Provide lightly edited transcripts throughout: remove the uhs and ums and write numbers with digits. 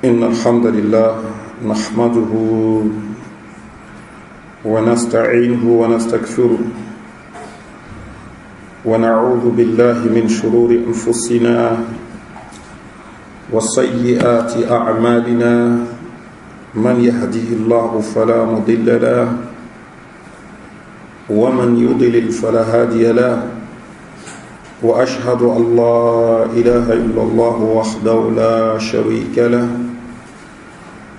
إن الحمد لله نحمده ونستعينه ونستغفره ونعوذ بالله من شرور أنفسنا وسيئات أعمالنا من يهده الله فلا مضل له ومن يضلل فلا هادي له وأشهد أن لا إله إلا الله وحده لا شريك له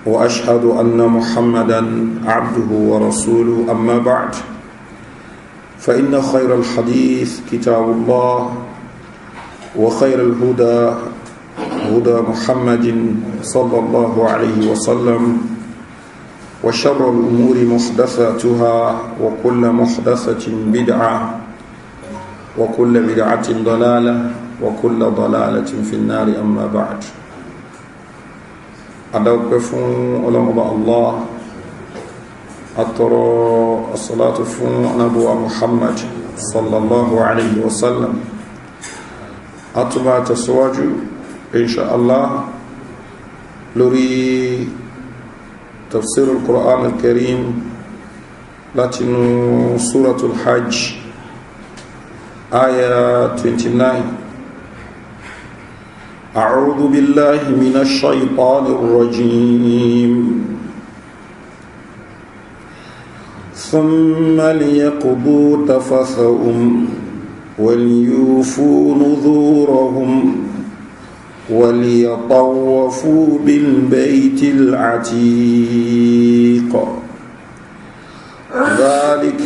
وأشهد أن محمدا عبده ورسوله أما بعد فإن خير الحديث كتاب الله وخير الهدى هدى محمد صلى الله عليه وسلم وشر الأمور محدثاتها وكل محدثة بدعة وكل بدعة ضلالة وكل ضلالة في النار أما بعد أدوكفون علماء الله أترى الصلاة فون نبوة محمد صلى الله عليه وسلم أتبع تسواج إن شاء الله لري تفسير القرآن الكريم لاتن سورة الحج آية 29 أعوذ بالله من الشيطان الرجيم ثم ليقضوا تفثهم وليوفوا نذورهم وليطوفوا بالبيت العتيق ذلك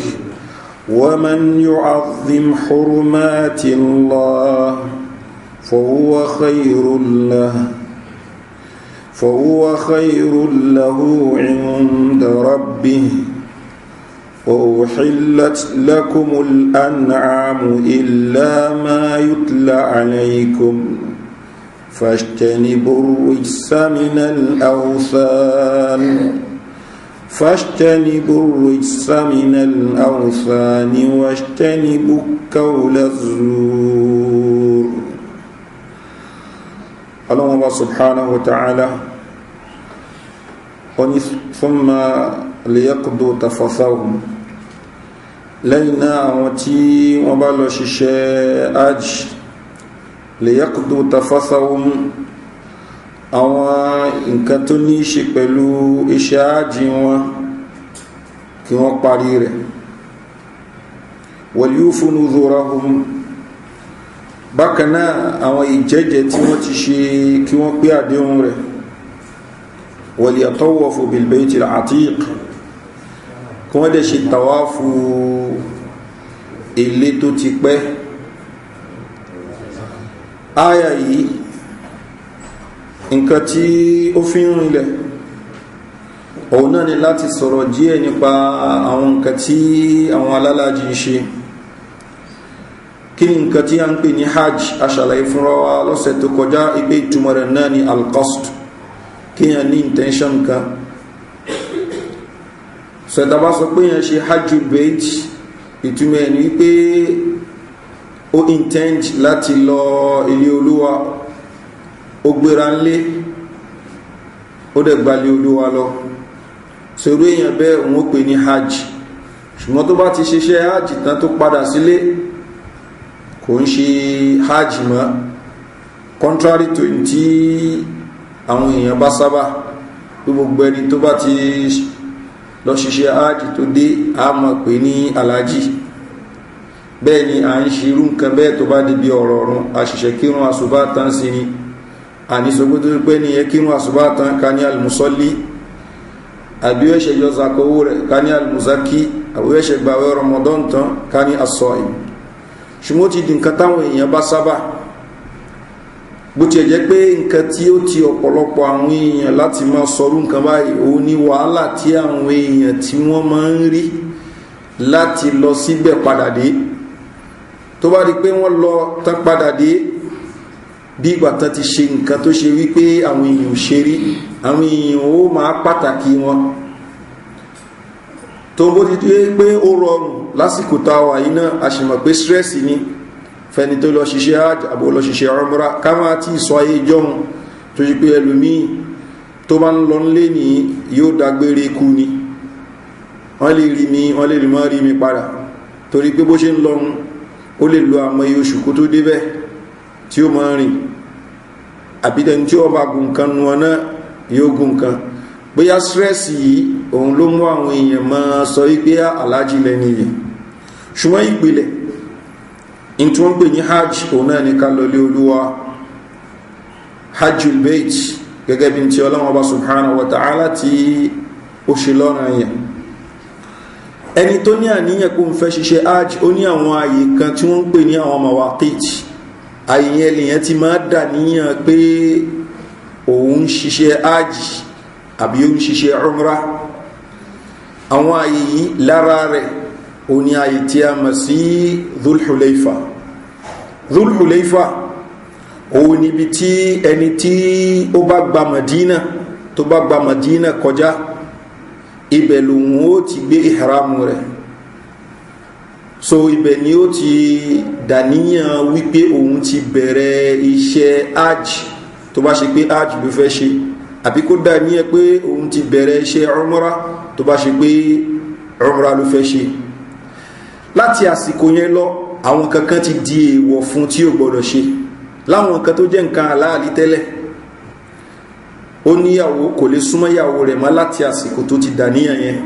ومن يعظم حرمات الله فهو خير له عند ربه وأحلت لكم الأنعام إلا ما يتلى عليكم فاجتنبوا الرجس من الأوثان واجتنبوا قول الزور. الله سبحانه وتعالى ثم ليقضوا تفثهم لينا وتي وبالو شيشة أج ليقضوا تفثهم àwọn nǹkan tó ní ṣe pẹ̀lú iṣẹ́ ájì wọn kí wọ́n parí rẹ̀ wal-yufu nudhurahum bákanáà àwọn ìjẹ́jẹ́ tí wọ́n ti ṣe kí wọ́n pé àdéhùn rẹ̀ wal-yatawafu bil-bayti al-atiq kí wọ́n dẹ̀ ṣe tàwáfù ilé tó ti pẹ́. Áyà yìí nǹkan tí ó fi ń rinlẹ̀ òun náà ni láti sọ̀rọ̀ díẹ̀ nípa àwọn nǹkan tí àwọn alálàájì ń ṣe. Kí ni nǹkan tí a ń pè ní hajj? Aṣàlàyé fúnra wa lọ́sẹ̀ tó kọjá ìgbé ìtumọ̀ rẹ̀ náà ni al-qasd, kíyàn ní intention kan. Sọ̀tàbá sọ pé yàn ṣe hajjul bayt, ìtumọ̀ ẹ̀ ní wípé ó intend láti lọ ilé olúwa, ó gbéra ńlé, ó dẹ̀ gbalé olúwa lọ. Sọ̀rọ̀ èèyàn bẹ́ẹ̀ òun ó pè ní hajj. Ṣùgbọ́n tó bá ti ṣiṣẹ́ hajj tán tó padà sílé kò ń ṣe hajj mọ́, contrary to tí àwọn èèyàn bá sábà gbogbo ẹni tó bá ti lọ ṣiṣẹ́ hajj tó dé a mọ̀ pé ní alájì. Bẹ́ẹ̀ ni à ń ṣe irú nǹkan bẹ́ẹ̀ tó bá di bí ọ̀rọ̀ ọ̀run àṣìṣẹ́ kírun àsùbá tán sí ni àníṣogbó tó pẹ́ ní ẹ kírun àsùbá tán ká ní almusalli, àbí ó ṣe yọ zakowó rẹ̀ ká ní almuzaki, àbí ó ṣe gbàwẹ̀ Ramadan tán ká ní as-sa'im. Ṣùgbọ́n ti di nǹkan táwọn èèyàn bá sábà, bó ti jẹ́ pé nǹkan tí ó ti ọ̀pọ̀lọpọ̀ àwọn èèyàn láti máa sọrú nǹkan báyìí òun ni wàhálà tí àwọn èèyàn tí wọ́n máa ń rí láti lọ síbẹ̀ padà dé. Tó bá di pé wọ́n lọ tán padà dé bí ìgbà tán ti ṣe nǹkan tó ṣe wípé àwọn èèyàn ò ṣe rí, àwọn èèyàn ó máa pàtàkì wọn. tó bó ti dé pé ó rọrùn lásìkò táwà yìí náà a ṣe mọ̀ pé stress ni fẹni tó lọ ṣiṣẹ́ hajj àbò lọ ṣiṣẹ́ umrah ká máa tí sọ ayé jọun tó yí pé ẹlòmíì tó bá ń lọ nílé ní yóò dágbére kú ni wọ́n lè rí mi wọ́n lè rí mọ́ rí mi padà torí pé bó ṣe ń lọ́run ó lè lo àmọ́ iye oṣù kó tó débẹ̀ tí ó máa rìn àbídẹni tí ó bá gùn kan nu ọ náà yóò gùn kan bóyá stress yìí òun ló mú àwọn èèyàn máa sọ wípé aláàjì lẹ́ni yìí ṣùgbọ́n ìpìlẹ̀ in tí wọ́n pè ní hajj òun náà ní ká lọlé olúwa hajjul bayt gẹ́gẹ́ bí tí Ọlọ́hun Ọba subhanahu wa ta'ala tí ó ṣe lọ́nà yẹn ẹni tó ní àníyàn kó ń fẹ́ ṣiṣẹ́ hajj ó ní àwọn ààyè kan tí wọ́n ń pè ní àwọn mawaqit ààyè yẹn lèyàn ti máa dà níyàn pé òun ṣiṣẹ́ hajj àbí òun ṣiṣẹ́ umrah àwọn ààyè yìí lára rẹ̀ ó ní ààyè tí a mọ̀ sí Dhul Hulayfa òun níbi tí ẹni tí ó bá gba Madina tó bá gba Madina kọjá ibẹ̀ lòun ó ti gbé ihramu rẹ̀ so ibẹ̀ ni ó ti dàníyàn wípé òun ti bẹ̀rẹ̀ iṣẹ́ hajj tó bá ṣe pé hajj ló fẹ́ ṣe àbí kó dàníyàn pé òun ti bẹ̀rẹ̀ iṣẹ́ umrah tó bá ṣe pé umrah ló fẹ́ ṣe láti àsìkò yẹn lọ àwọn kankan ti di èèwọ̀ fún tí ó gbọ́dọ̀ ṣe láwọn nǹkan tó jẹ́ nǹkan aláàlí tẹ́lẹ̀ ó níyàwó kò lè súnmọ́ ìyàwó rẹ̀ mọ́ láti àsìkò tó ti dàníyàn yẹn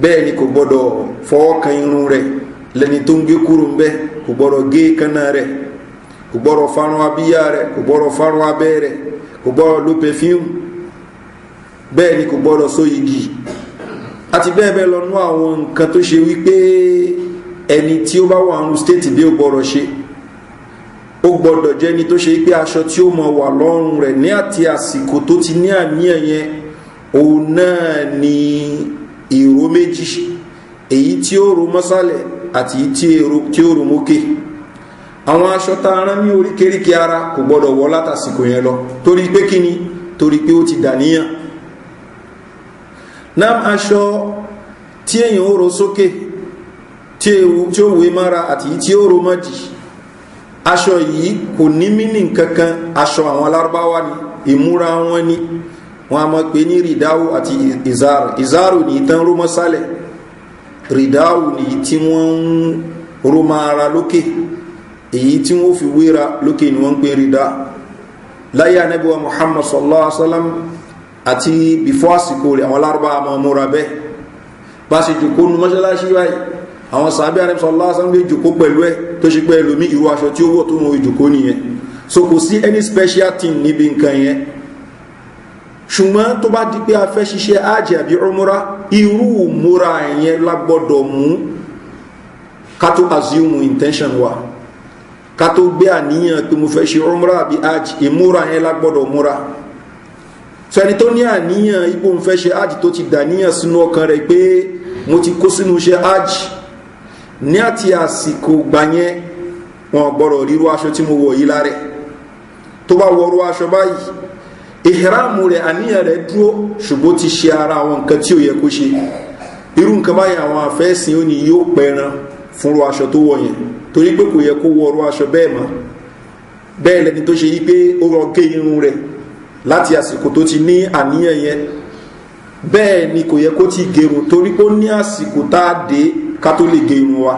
bẹ́ẹ̀ ni kò gbọ́dọ̀ fọwọ́ kan irun rẹ̀ lẹ́ni tó ń gé kúrò ń bẹ́ kò gbọ́dọ̀ gé kánná rẹ̀ kò gbọ́dọ̀ fárun abíyá rẹ̀ kò gbọ́dọ̀ fárun abẹ́ rẹ̀ kò gbọ́dọ̀ lo perfume bẹ́ẹ̀ ni kò gbọ́dọ̀ so igi àti bẹ́ẹ̀ bẹ́ẹ̀ lọ́nú àwọn nǹkan tó ṣe wípé ẹni tí ó bá wà ní stéètì bí ó gbọ́dọ̀ ṣe ó gbọ́dọ̀ jẹ́ ni tó ṣe pé aṣọ tí ó mọ̀ wà lọ́rùn rẹ̀ ní àti àsìkò tó ti ní àníyàn yẹn òun náà ni ìró méjì èyí tí ó ro mọ́sálẹ̀ àti tí ó ro mókè àwọn aṣọ tá a rán ní oríkèríkè ara kò gbọ́dọ̀ wọ̀ látàsìkò yẹn lọ torí pé kíni torí pé ó ti dàníyàn náà aṣọ tí èyàn ó ro sókè tí ó wé mára àti tí ó ro mọ́dì aṣọ yìí kò ní mínì kankan aṣọ àwọn alárúbáwá ni ìmúra wọn ni wọn a máa pè ní rìdáwù àti ìzáàrù ní ìtàn rómọ sálẹ̀ rìdáwù ní tí wọ́n ń rómọ ara lókè èyí tí wọ́n fi wéra lókè ni wọ́n ń pè rídá láyé Ànábì wa Muhammad sallallahu alaihi wasallam àti bífọ́ àsìkò rẹ̀ àwọn alárúbáwá máa múra bẹ́ẹ̀ bá ṣe jòkó nu mọ́ṣáláṣí báyìí àwọn sàábí Ànábì sallallahu alaihi wasallam lè jòkó pẹ̀lú ẹ̀ tó ṣe pé ẹlòmí irú aṣọ tí ó wọ̀ tó wọn ìjòkó nìyẹn so kò sí any special thing níbi nǹkan yẹn ṣùgbọ́n tó bá di pé a fẹ́ ṣiṣẹ́ hajj àbí umrah irú múra yẹn lágbọ́dọ̀ mú ká tó assume intention wa ká tó gbé àníyàn pé mo fẹ́ ṣe umrah àbí hajj ìmúra yẹn lágbọ́dọ̀ múra so ẹni tó ní àníyàn ipò ń fẹ́ ṣe hajj tó ti dàníyàn sínú ọkàn rẹ̀ pé mo ti kó sínú iṣẹ́ hajj ní àti àsìkò gbà yẹn wọn gbọ́dọ̀ ríru aṣọ tí mo wọ̀ yìí lárẹ̀ tó bá wọrú aṣọ báyìí ìhìrámù rẹ̀ àníyàn rẹ̀ dúró ṣùgbọ́n ti ṣe ara àwọn nǹkan tí ó yẹ kó ṣe irú nǹkan báyìí àwọn àfẹ́sìn ó ní yóò pẹran fúnru aṣọ tó wọ̀ yẹn torí pé kò yẹ kó wọrú aṣọ bẹ́ẹ̀ mọ́ bẹ́ẹ̀ lẹni tó ṣe yí pé ó rọ gé irun rẹ̀ láti àsìkò tó ti ní àníyàn yẹn bẹ́ẹ̀ ni kò yẹ kó ti gẹrun torí pé ó ní àsìkò tá a dé ká tó lè gé irun wa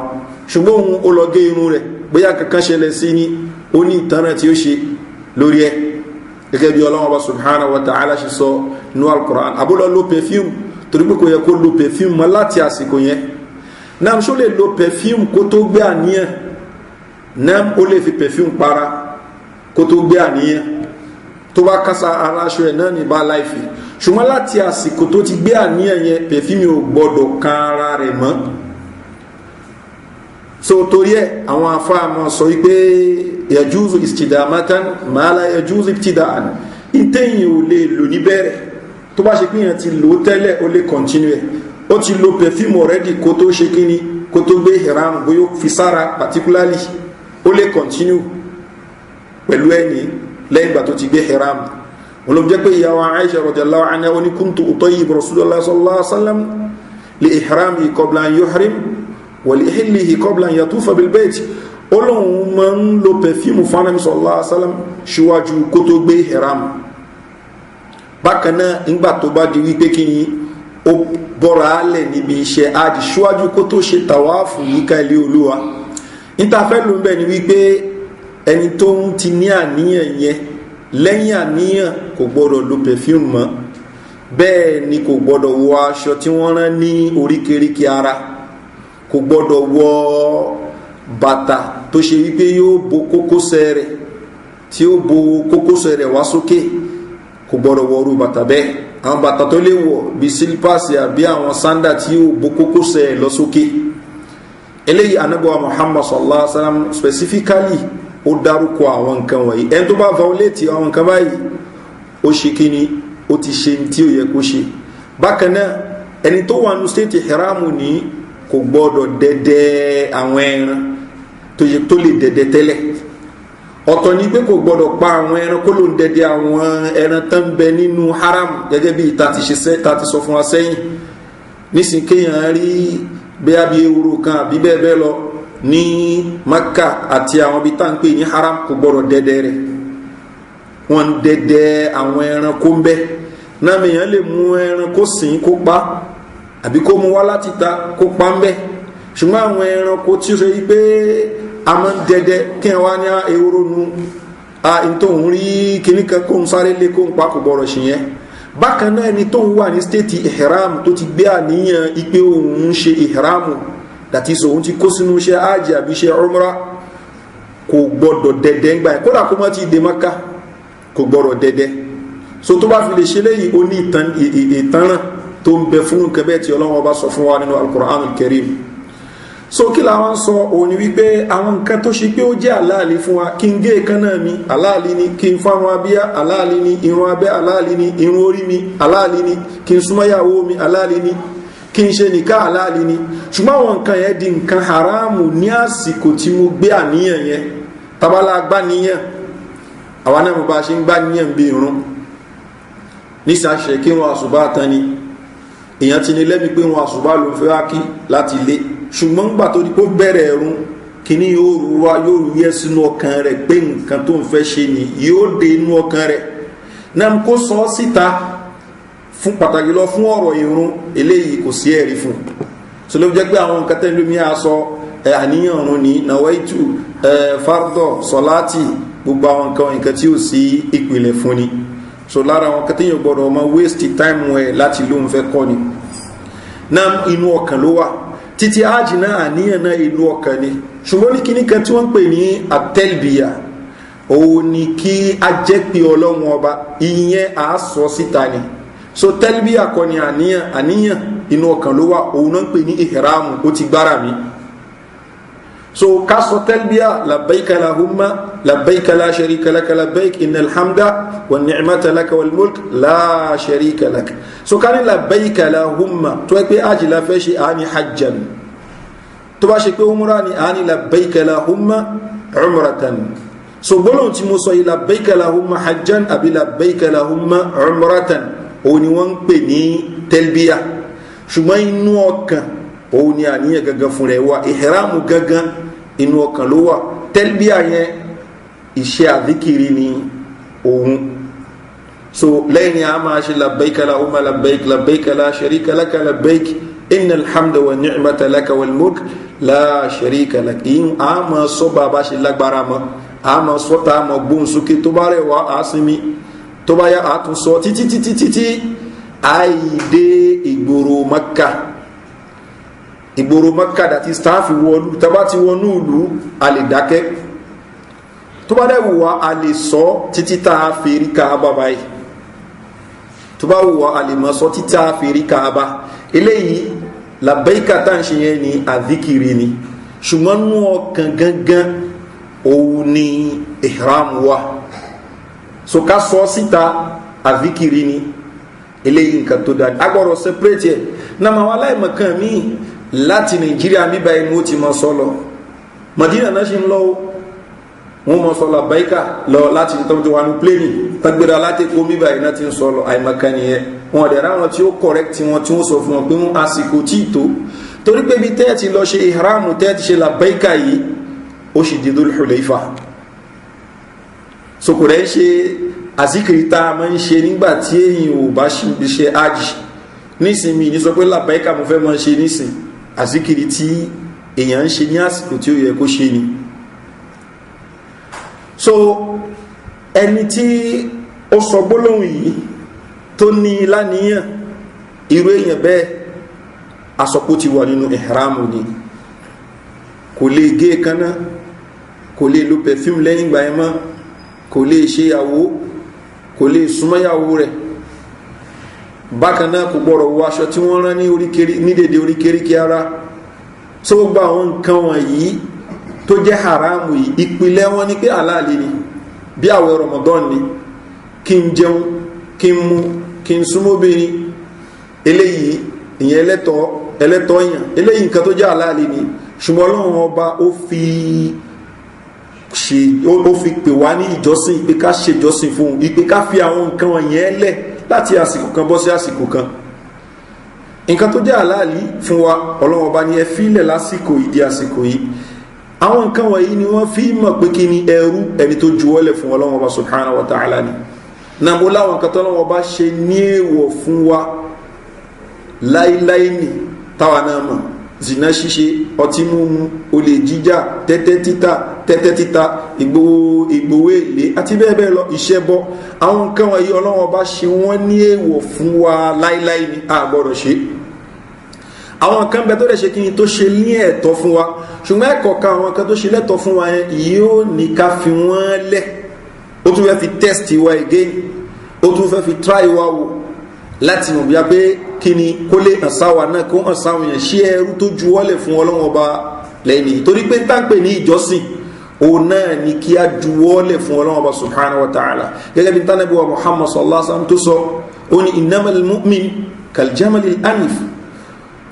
ṣùgbọ́n òun ó lọ gé irun rẹ̀ bóyá kankan ṣẹlẹ̀ sí ni ó ní ìtanràn tí ó ṣe lórí ẹ̀ gẹ́gẹ́ bí Ọlọ́hun Ọba subhanahu wa ta'ala ṣe sọ ní al-Qur'an abúlọ́ lo perfume torí pé kò yẹ kó lo perfume mọ́ láti àsìkò yẹn náà ṣó lè lo perfume kó tó gbé àníyàn náà ó lè fi perfume para kó tó gbé àníyàn tó bá kásá ara aṣọ ẹ̀ náà ní bá láìfi ṣùgbọ́n láti àsìkò tó ti gbé àníyàn yẹn perfume ò gbọ́dọ̀ kan ara rẹ̀ mọ́ so torí ẹ̀ àwọn afáàmọ́ sọ wípé yajuzu istidamatan ma la yajuzu ibtida'an ìtẹ́yìn ò lè lò ní bẹ̀rẹ̀ tó bá ṣe pé yẹn ti lò tẹ́lẹ̀ ó lè continue ó ti lo perfume already kó tó ṣe kíní kó tó gbé ihram bóyá fi sára particularly ó lè continue pẹ̀lú ẹni lẹ́yìn ìgbà tó ti gbé ihram wọn ló jẹ́ pé ìyàwó Aisha radiyallahu anha ó ní kuntu utayyib Rasulullah sallallahu alaihi wasallam li ihrami qabla an yuhrim wa li ihlihi qabla an yatufa bil bayt olóhun ma ń lo pẹ̀fíìmù fánàmì sallallahu alaihi wasallam ṣíwájú kó tó gbé ihram bákan náà nígbà tó bá di wípé kí ni ó bọ́ra álẹ̀ níbi iṣẹ́ ájì ṣíwájú kó tó ṣe tàwáàfù yíká ilé olúwa níta fẹ́ ló ń bẹ̀ ni wípé ẹni tó ń ti ní àníyàn yẹn lẹ́yìn àníyàn kò gbọ́dọ̀ lo perfume mọ́ bẹ́ẹ̀ ni kò gbọ́dọ̀ wọ aṣọ tí wọ́n rán ní oríkèéríkèé ara kò gbọ́dọ̀ wọ bàtà tó ṣe wípé yóò bo kókósẹ̀ rẹ̀ tí ó bo kókósẹ̀ rẹ̀ wá sókè kò gbọ́dọ̀ wọ orú bàtà bẹ́ẹ̀ àwọn bàtà tó lè wọ̀ bí sílípàsì àbí àwọn sándà tí ó bo kókósẹ̀ lọ sókè eléyìí anábọ̀wá Muhammad sallallahu alaihi wasallam specifically ó dárúkọ àwọn nǹkan wọ̀nyí ẹni tó bá violate àwọn nǹkan báyìí ó ṣe kíni ó ti ṣe tí ó yẹ kó ṣe bákan náà ẹni tó wà ní state ihramu ní kò gbọ́dọ̀ dẹdẹ àwọn ẹran tó lè dẹdẹ tẹ́lẹ̀ ọ̀tọ̀ ní pé kò gbọ́dọ̀ pa àwọn ẹran kó ló ń dẹdẹ àwọn ẹran tán bẹ nínú haram gẹ́gẹ́ bí ta ti sọ fún wa sẹ́yìn nísìnyí kéèyàn rí bẹ́ẹ̀ bí ewúro kan àbí bẹ́ẹ̀ bẹ́ẹ̀ lọ ní Maka àti àwọn ibi tá ń pè ní haram kò gbọ́dọ̀ dẹdẹ rẹ̀ wọ́n dẹdẹ àwọn ẹran kó ń bẹ náà mèèyàn lè mú ẹran kó sìn kó pa àbí kó mú wá láti ta kó pa ń bẹ ṣùgbọ́n àwọn ẹran kó tí ó ṣe yí pé a máa ń dẹdẹ kí ẹ wá ní ewúro nu tóun rí kíní kan kó ń sáré lé kó ń pa kò gbọ́dọ̀ ṣì yẹn bákan náà ẹni tóun wà ní stéètì ihram tó ti gbé àníyàn ipe òun ń ṣe ihramu dàtí sọ òun ti kó sínú iṣẹ́ ájì àbí iṣẹ́ umra kò gbọ́dọ̀ dẹdẹ ńgbà yẹn kódà kó má ti dé Mákà kò gbọ́dọ̀ dẹdẹ so tó bá fi lè ṣe léyìí ó ní ìtanràn tó ń bẹ fún nǹkan bẹ́ẹ̀ tí Ọlọ́run bá sọ fún wa nínú Al-Qur'an Al-Karim so kí làwọn sọ òun ni wípé àwọn nǹkan tó ṣe pé ó jẹ́ àláàlì fún wa kí n gé èékánná mi àláàlì ni kí n fárun abíyá àláàlì ni irun abẹ́ àláàlì ni irun orí mi àláàlì ni kí n súnmọ́yàwó mi àláàlì ni kí n ṣe nìka àláàlì ni ṣùgbọ́n àwọn nǹkan yẹn di nǹkan haramu ní àsìkò tí mo gbé àníyàn yẹn tabala gbá níyàn àwa náà mo bá ṣe ń gbá níyàn bí irun nísàṣẹ kí wọn àṣùbá tán ni èèyàn ti ní lẹ́bi pé wọn àṣùbá ló fẹ́ wá kí láti lé ṣùgbọ́n gbà tó di kó bẹ̀rẹ̀ ẹ̀rùn kíní yóò rú wá yóò rú yẹ sínú ọkàn rẹ̀ pé nǹkan tó ń fẹ́ ṣe ni yóò dé inú ọkàn rẹ̀ náà kó sọ síta fún pàtàkì lọ fún ọ̀rọ̀ ìrun eléyìí kò sí ẹ̀rí fún so ló jẹ́ pé àwọn nǹkan tẹ́lẹ̀ mi á sọ àníyàn ọ̀run ní nawaitu fardọ̀ sọláàtì gbogbo àwọn nǹkan tí ó sí ìpìlẹ̀ fún ni so lára àwọn nǹkan tẹ́yìn gbọ́dọ̀ ọmọ waste time ẹ̀ láti lóun fẹ́ kọ́ ni náà inú ọkàn ló wà títí ájì náà àníyàn náà inú ọkàn ni ṣùgbọ́n ní kíní kan tí wọ́n ń pè ní àtẹ́lbíyà òun ni kí a jẹ́ pé ọlọ́run ọba ìyẹn à sọ síta ni so tẹ́lbíyà kọ́ ni àníyàn inú ọkàn ló wà òun náà ń pè ní ìhìrámù ó ti gbára mi so ká sọ tẹ́lbíyà labbaika lahumma labbaika la sharika laka labbaik innal hamda wan ni'mata laka wal mulk la sharika laka so ká ní labbaika lahumma tó ẹ pé ájì la fẹ́ ṣe àání hajjan tó bá ṣe pé umra ni àání labbaika lahumma umratan so gbọ́nà tí mo sọ yìí labbaika lahumma hajjan àbí labbaika lahumma umratan òun ni wọ́n ń pè ní tẹ́lbíyà ṣùgbọ́n inú ọkàn òun ni àníyàn gangan fún rẹ̀ wá ìhìrámù gangan inú ọkàn ló wà tẹ́lbíyà yẹn iṣẹ́ àdíkiri ni òun so lẹ́yìn a máa ṣe labbaika lahumma labbaik labbaika la sharika laka labbaik innal hamda wa ni'mata laka wal mulk la sharika laka yìí a máa sọ bàbá ṣe lágbára mọ́ a máa sọ tá a máa gbóhùn sókè tó bá rẹ̀ wá a sinmi tó bá yá a tún sọ títí àìdé ìgboro Makka dàti stáàfì wọlú tàbá ti wọnú ìlú a lè dákẹ́ tó bá dẹ̀ wùwá a lè sọ títí tá a fèrí Káàbà báyìí tó bá wùwá a lè mọ́ sọ títí tá a fèrí Káàbà eléyìí labbaika tá ń ṣe yẹn ni àdíkiri ni ṣùgbọ́n nú ọkàn gangan òun ni ihram wa so ká sọ síta àdíkiri ni eléyìí nǹkan tó dáa agbọ́dọ̀ separate ẹ̀ náà máa wá láìmọ̀kan míì láti Nàìjíríà bíbá ẹni ó ti mọ sọ lọ Madina náà ṣe ń lọ wọn mọ sọ labbaika lọ láti tọ́jú wa ní pléènì tagbéra láti kó bíbá ẹni náà ti ń sọ lọ àìmọ̀kan nìyẹn wọn ọ̀dẹ̀ ráwọn tí ó correct wọn tí wọ́n sọ fún wọn pé wọn àsìkò tí ì tó torí pé bí tẹ́ẹ̀tì lọ ṣe ihramu tẹ́ẹ̀tì ṣe labbaika yìí ó sì di Dhul Hulayfa so kò rẹ̀ ń ṣe àsìkiri tá a máa ń ṣe nígbà tí èyàn ò bá ṣe ájì nísìnyí ní sọ pé làbáyíká mo fẹ́ máa ṣe nísìn àsìkiri tí èyàn ń ṣe ní àsìkò tí ó yẹ kó ṣe ni. so ẹni tí ó sọ gbólóhùn yìí tó ní láníyàn irú èyàn bẹ́ẹ̀ asọ̀pọ̀ ti wà nínú ihramu ni, kò lè gé kaná, kò lè lo perfume lẹ́yìn ìgbà ẹmọ́, kò lè ṣe ìyàwó, kò lè súnmọ́yàwó rẹ̀, bákanáà kò gbọ́rọ̀ wọ aṣọ tí wọ́n rán ní dédé oríkèríkè ara. so gbogbo àwọn nǹkan wọ̀nyí tó jẹ́ haramu yìí ìpìlẹ̀ wọn ni pé aláàlì ni, bí àwẹ̀ Ramadan ni, kí n jẹun, kí n mu, kí n súnmọ́bìnrin, eléyìí ìyẹn ẹlẹ́tọ̀ yàn, eléyìí nǹkan tó jẹ́ aláàlì ni. ṣùgbọ́n Ọlọ́run ọba ó fi pè wá ní ìjọsìn, ìpè ká ṣe ìjọsìn fún un, ìpè ká fi àwọn nǹkan wọ̀nyẹn lẹ̀ láti àsìkò kan bọ́ sí àsìkò kan. nǹkan tó jẹ́ aláàlì fún wa Ọlọ́run ọba ni ẹ fílẹ̀ lásìkò ìdí àsìkò yìí. àwọn nǹkan wọ̀nyí ni wọ́n fi mọ̀ pé kí ni ẹrú ẹni tó juwọ́lẹ̀ fún Ọlọ́run ọba subhanahu wa ta'ala ni. nàbó láwọn nǹkan tó Ọlọ́run ọba ṣe ní èèwọ̀ fún wa láíláí ni táwa náà mọ̀: zina ṣíṣe, ọtí mímu, olè jíjà, tẹ́tẹ́ títa, ìgbowó èlé àti bẹ́ẹ̀ bẹ́ẹ̀ lọ, ìṣẹ́bọ. àwọn nǹkan wọ̀nyí Ọlọ́run ọba ṣe wọ́n ní èèwọ̀ fún wa láíláí ni a gbọ́dọ̀ ṣe. àwọn nǹkan bẹ tó lè ṣe kí ni tó ṣe ní ẹ̀tọ́ fún wa, ṣùgbọ́n ẹ̀kọ́ kan àwọn nǹkan tó ṣe lẹ́tọ̀ fún wa yẹn yóò ní ká fi wọ́n lẹ̀. ó tún fẹ́ fi test wa again, ó tún fẹ́ fi try wa wò láti mọ̀ bí a pé kí ni kó lè hàn sáwà náà kó hàn sáwọn èèyàn ṣé ẹrú tó juwọ́lẹ̀ fún Ọlọ́run ọba lẹ́yìn. torí pé táǹpẹ̀ ní ìjọsìn òun náà ni kí a juwọ́lẹ̀ fún Ọlọ́run ọba subhanahu wa ta'ala. gẹ́gẹ́ bí tánàbí wa Muhammad sallallahu alaihi wasallam tó sọ, ó ní innamal mu'min kaljamalil anif,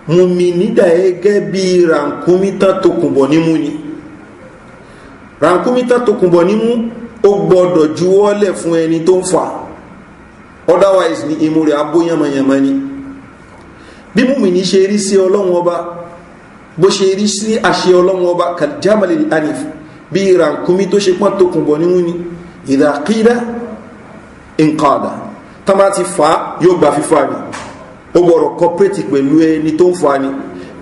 mùmínì dà gẹ́gẹ́ bí rànkúmítà tó kùnbọ̀ nímú ni. rànkúmítà tó kùnbọ̀ nímú ó gbọ́dọ̀ juwọ́lẹ̀ fún ẹni tó ń fà, otherwise ni imú rẹ̀ abóyàmọ̀yàmọ̀ ni. bí mùmínì ṣe rí sí Ọlọ́run ọba, bó ṣe rí sí àṣẹ Ọlọ́run ọba, kaljamalil anif, bí ìrànkúmí tó ṣe pọ́n tó kùnbọ̀ nímú ni. idha qila inqada, tá bá ti fà yóò gba fífà ni, ó gbọ́dọ̀ cooperative pẹ̀lú ẹni tó ń fà ni.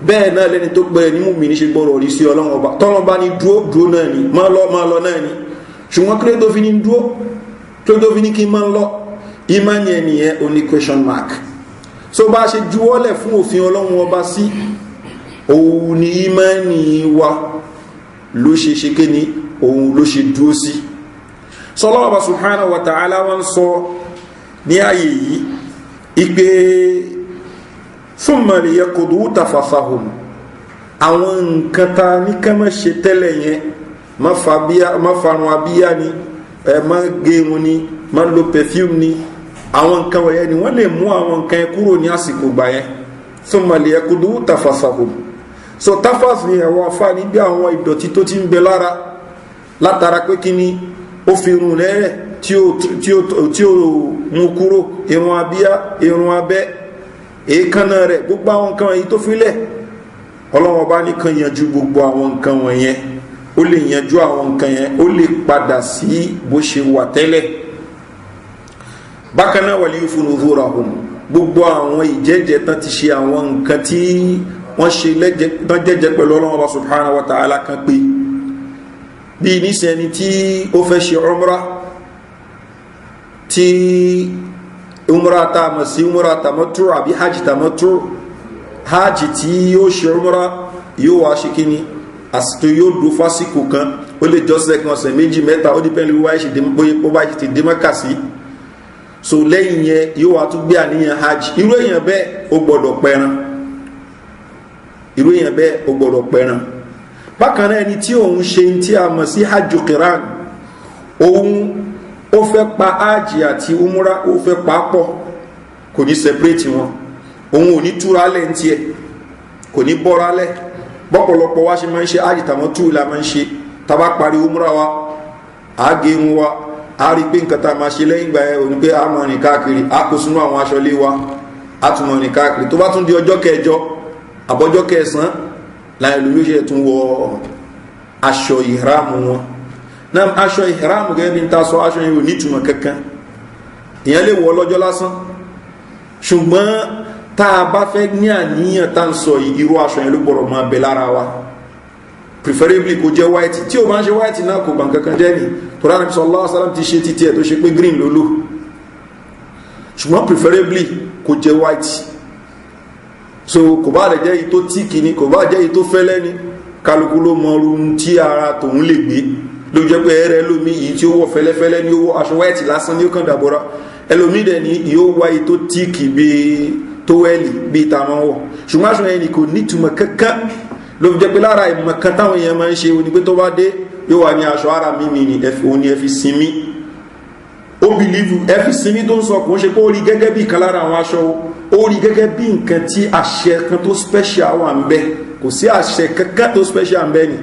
bẹ́ẹ̀ náà lẹ́ni tó pẹ̀lẹ̀ ní mùmínì ṣe gbọ́dọ̀ rí sí Ọlọ́run ọba. tọ́lọ́ bá ní dúró náà ni, máa lọ náà ni. ṣùgbọ́n kílé tó fi ní dúró, kílé tó fi ní kí n máa lọ, ìmánì ẹnìyẹn ó ní question mark. so bá ṣe juwọ́lẹ̀ fún òfin Ọlọ́run ọba sí, òun ni ìmánì wa ló ṣe ṣe ké ní òun ló ṣe dúró sí. Ọlọ́run ọba subhanahu wa ta'ala wọ́n sọ ní ààyè yìí ìpè thumma liyaqdu tafathahum, àwọn nǹkan ta ní ká má ṣe tẹ́lẹ̀ yẹn, má farun abíyá ni, má gẹrun ni, má lo perfume ni, àwọn nǹkan wọ̀nyẹn ni wọ́n lè mú àwọn nǹkan yẹn kúrò ní àsìkò gbà yẹn. thumma liyaqdu tafathahum. so tafas ni ẹ̀wọ̀ afá ní bí àwọn ìdọ̀tí tó ti ń bẹ lára látara pé kí ni ó fi irun lẹ́rẹ̀ tí ó mú kúrò, irun abíyá, irun abẹ́, èékánná rẹ̀, gbogbo àwọn nǹkan wọ̀nyí tó filẹ̀. Ọlọ́run ọba nìkan yanjú gbogbo àwọn nǹkan wọ̀nyẹn, ó lè yanjú àwọn nǹkan yẹn, ó lè padà sí bó ṣe wà tẹ́lẹ̀. bákan náà wal yufu nuzurahum, gbogbo àwọn ìjẹ́jẹ́ tán ti ṣe àwọn nǹkan tí wọ́n ṣe jẹ́jẹ́ pẹ̀lú Ọlọ́run ọba subhanahu wa ta'ala kan pé bí nísẹni tí ó fẹ́ ṣe umrah, tí umrah ta mọ̀ sí umrah tamattu àbí hajj tamattu, hajj tí yóò ṣe umrah yóò wá ṣe kíni àsìkò yóò dó fásìkò kan, ó lè jọ́sẹ̀ kan, ọ̀sẹ̀ méjì, mẹ́ta, ó dípẹ́ lórí wáyé ó bá ti dé Mẹ́kà sí. so lẹ́yìn yẹn yóò wá tún gbé àníyàn hajj. irú èèyàn bẹ́ẹ̀ ó gbọ́dọ̀ pẹran. bákan náà ẹni tí òun ṣe tí a mọ̀ sí hajj qiran, òun ó fẹ́ pa hajj àti umra, ó fẹ́ pa pọ̀, kò ní separate wọn, òun ò ní túra lẹ́ ń tiẹ̀, kò ní bọ́ra lẹ́. bọ́pọ̀lọpọ̀ wá ṣe máa ń ṣe hajj tamattu la máa ń ṣe, tá bá parí umra wa àágéhun wa, a rí pé nǹkan tá a máa ṣe lẹ́yìn ìgbà ẹ̀ òní pé a máa rìn káàkiri, a kó sínú àwọn aṣọ lé wa, a tún máa rìn káàkiri. tó bá tún di ọjọ́ kẹjọ àbọ́jọ́ kẹsàn-án láì lórí ṣe tún wọ aṣọ ìhrámù wọn. náà aṣọ ìhìrámù gẹ́gẹ́ bí n ta sọ aṣọ yìí ò ní ìtumọ̀ kankan ìyẹn lè wọ̀ lọ́jọ́ lásán ṣùgbọ́n tá a bá fẹ́ ní àníyàn tá ń sọ irú aṣọ yẹn ló gbọ́dọ̀ máa bẹ lára wa preferably kò jẹ́ white tí o bá ń ṣe white náà kò bàn kankan jẹ́ ni tó ránà sallallahu alaihi wasallam ti ṣe títí ẹ̀ tó ṣe pé green ló lò ṣùgbọ́n preferably kò jẹ́ white so kò bá rẹ̀ jẹ́ èyí tó tíkì ni kò bá jẹ́ èyí tó fẹ́lẹ́ ni kálukú ló mọ ohun tí ara tòun lè gbé ló jẹ́ pé ẹ̀rẹ́ lómi yìí tí ó wọ̀ fẹ́lẹ́fẹ́lẹ́ ní owó aṣọ white lásán ní ó kàn dàbọ̀ra ẹlòmí dẹ̀ ni yóò wá èyí tó tíkì bíi tówẹ́lì bíi tàwọn wọ̀ ṣùgbọ́n aṣọ yẹn ni kò nítumọ̀ kankan ló fi jẹ́ pé lára ìmọ̀ kan táwọn èèyàn máa ń ṣe òní pé tó bá dé yóò wà ní aṣọ ara mímì ní òní ẹ fi sinmi ó bìlíìfù ẹ fi sinmi tó ń sọ kò ń ṣe pé ó rí gẹ́gẹ́ bí kan lára àwọn aṣọ ó rí gẹ́gẹ́ bí nǹkan tí àṣẹ kan tó special wà ń bẹ kò sí àṣẹ kankan tó special ń bẹ ni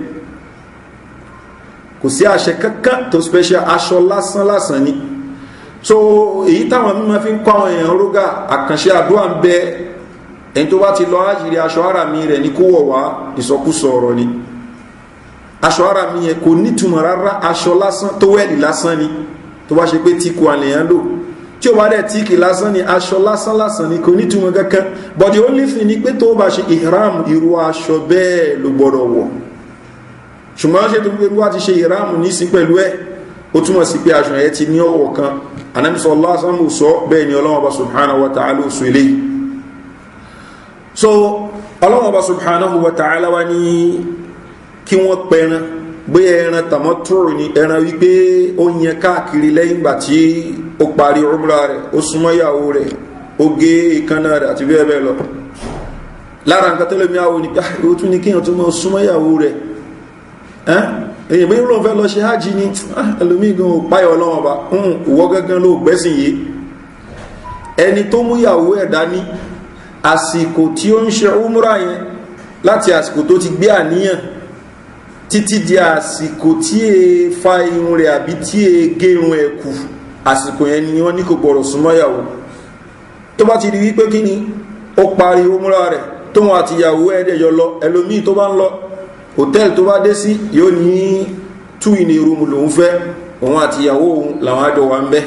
kò sí àṣẹ kankan tó special aṣọ lásán lásán ni so èyí táwọn mímọ fi ń kọ́ àwọn èèyàn rógà àkànṣe àdúrà ń bẹ ẹni tó bá ti lọ ájìrí aṣọ ara mi rẹ̀ ní kó wọ̀ wá ìsọkúsọ ọ̀rọ̀ ni aṣọ ara mi yẹn kò nítumọ̀ rárá aṣọ lásán tó wẹ́ẹ̀lì lásán ni tó bá ṣe pé tíkù àlèyàn lò tí ó bá dẹ̀ tíkì lásán ni aṣọ lásán lásán ni kò nítumọ̀ kankan but the only thing ni pé tó bá ṣe ìhram irú aṣọ bẹ́ẹ̀ ló gbọ́dọ̀ wọ̀ ṣùgbọ́n ṣe tó gbé wá ti ṣe ìhram ní sí pẹ̀lú ẹ̀ ó túmọ̀ sí pé aṣọ yẹn ti ní ọwọ́ kan Ànábì sallallahu alaihi wasallam sọ bẹ́ẹ̀ ni Ọlọ́hun Ọba subhanahu wa ta'ala sọ eléyìí so Ọlọ́hun Ọba subhanahu wa ta'ala wá ní kí wọ́n pẹran bóyá ẹran tàmọ́tòrò ní ẹran wípé ó yẹn káàkiri lẹ́yìn ìgbà tí ó parí umrah rẹ̀ ó súnmọ́ ìyàwó rẹ̀ ó gé ìkànnà rẹ̀ àti bẹ́ẹ̀ bẹ́ẹ̀ lọ lára nǹkan tẹ́lẹ̀ mi àwọn oníkà ó tún ní kíyàn tó mọ́ súnmọ́ ìyàwó rẹ̀ èyàn bí lóun fẹ́ lọ ṣe hajj ní ẹlòmí gan ò páyọ̀ Ọlọ́hun Ọba ìwọ gángan ló gbẹ́sìn yìí ẹni tó mú ìyàwó ẹ̀ dání àsìkò tí ó ń ṣe umrah yẹn láti àsìkò tó ti gbé àníyàn títí di àsìkò tí è fa irun rẹ̀ àbí tí è gé irun ẹ̀ kù àsìkò yẹn ni wọ́n ní kò gbọ́dọ̀ súnmọ́ ìyàwó tó bá ti rí wípé kí ni ó parí umrah rẹ̀ tóun àti ìyàwó ẹ̀ẹ́dẹ̀jọ lọ ẹlòmíì tó bá ń lọ hòtẹ́ẹ̀lì tó bá dé sí yóò ní tú ìní rúmù lòun fẹ́ òun àti ìyàwó òun làwọn àjọ wà ń bẹ́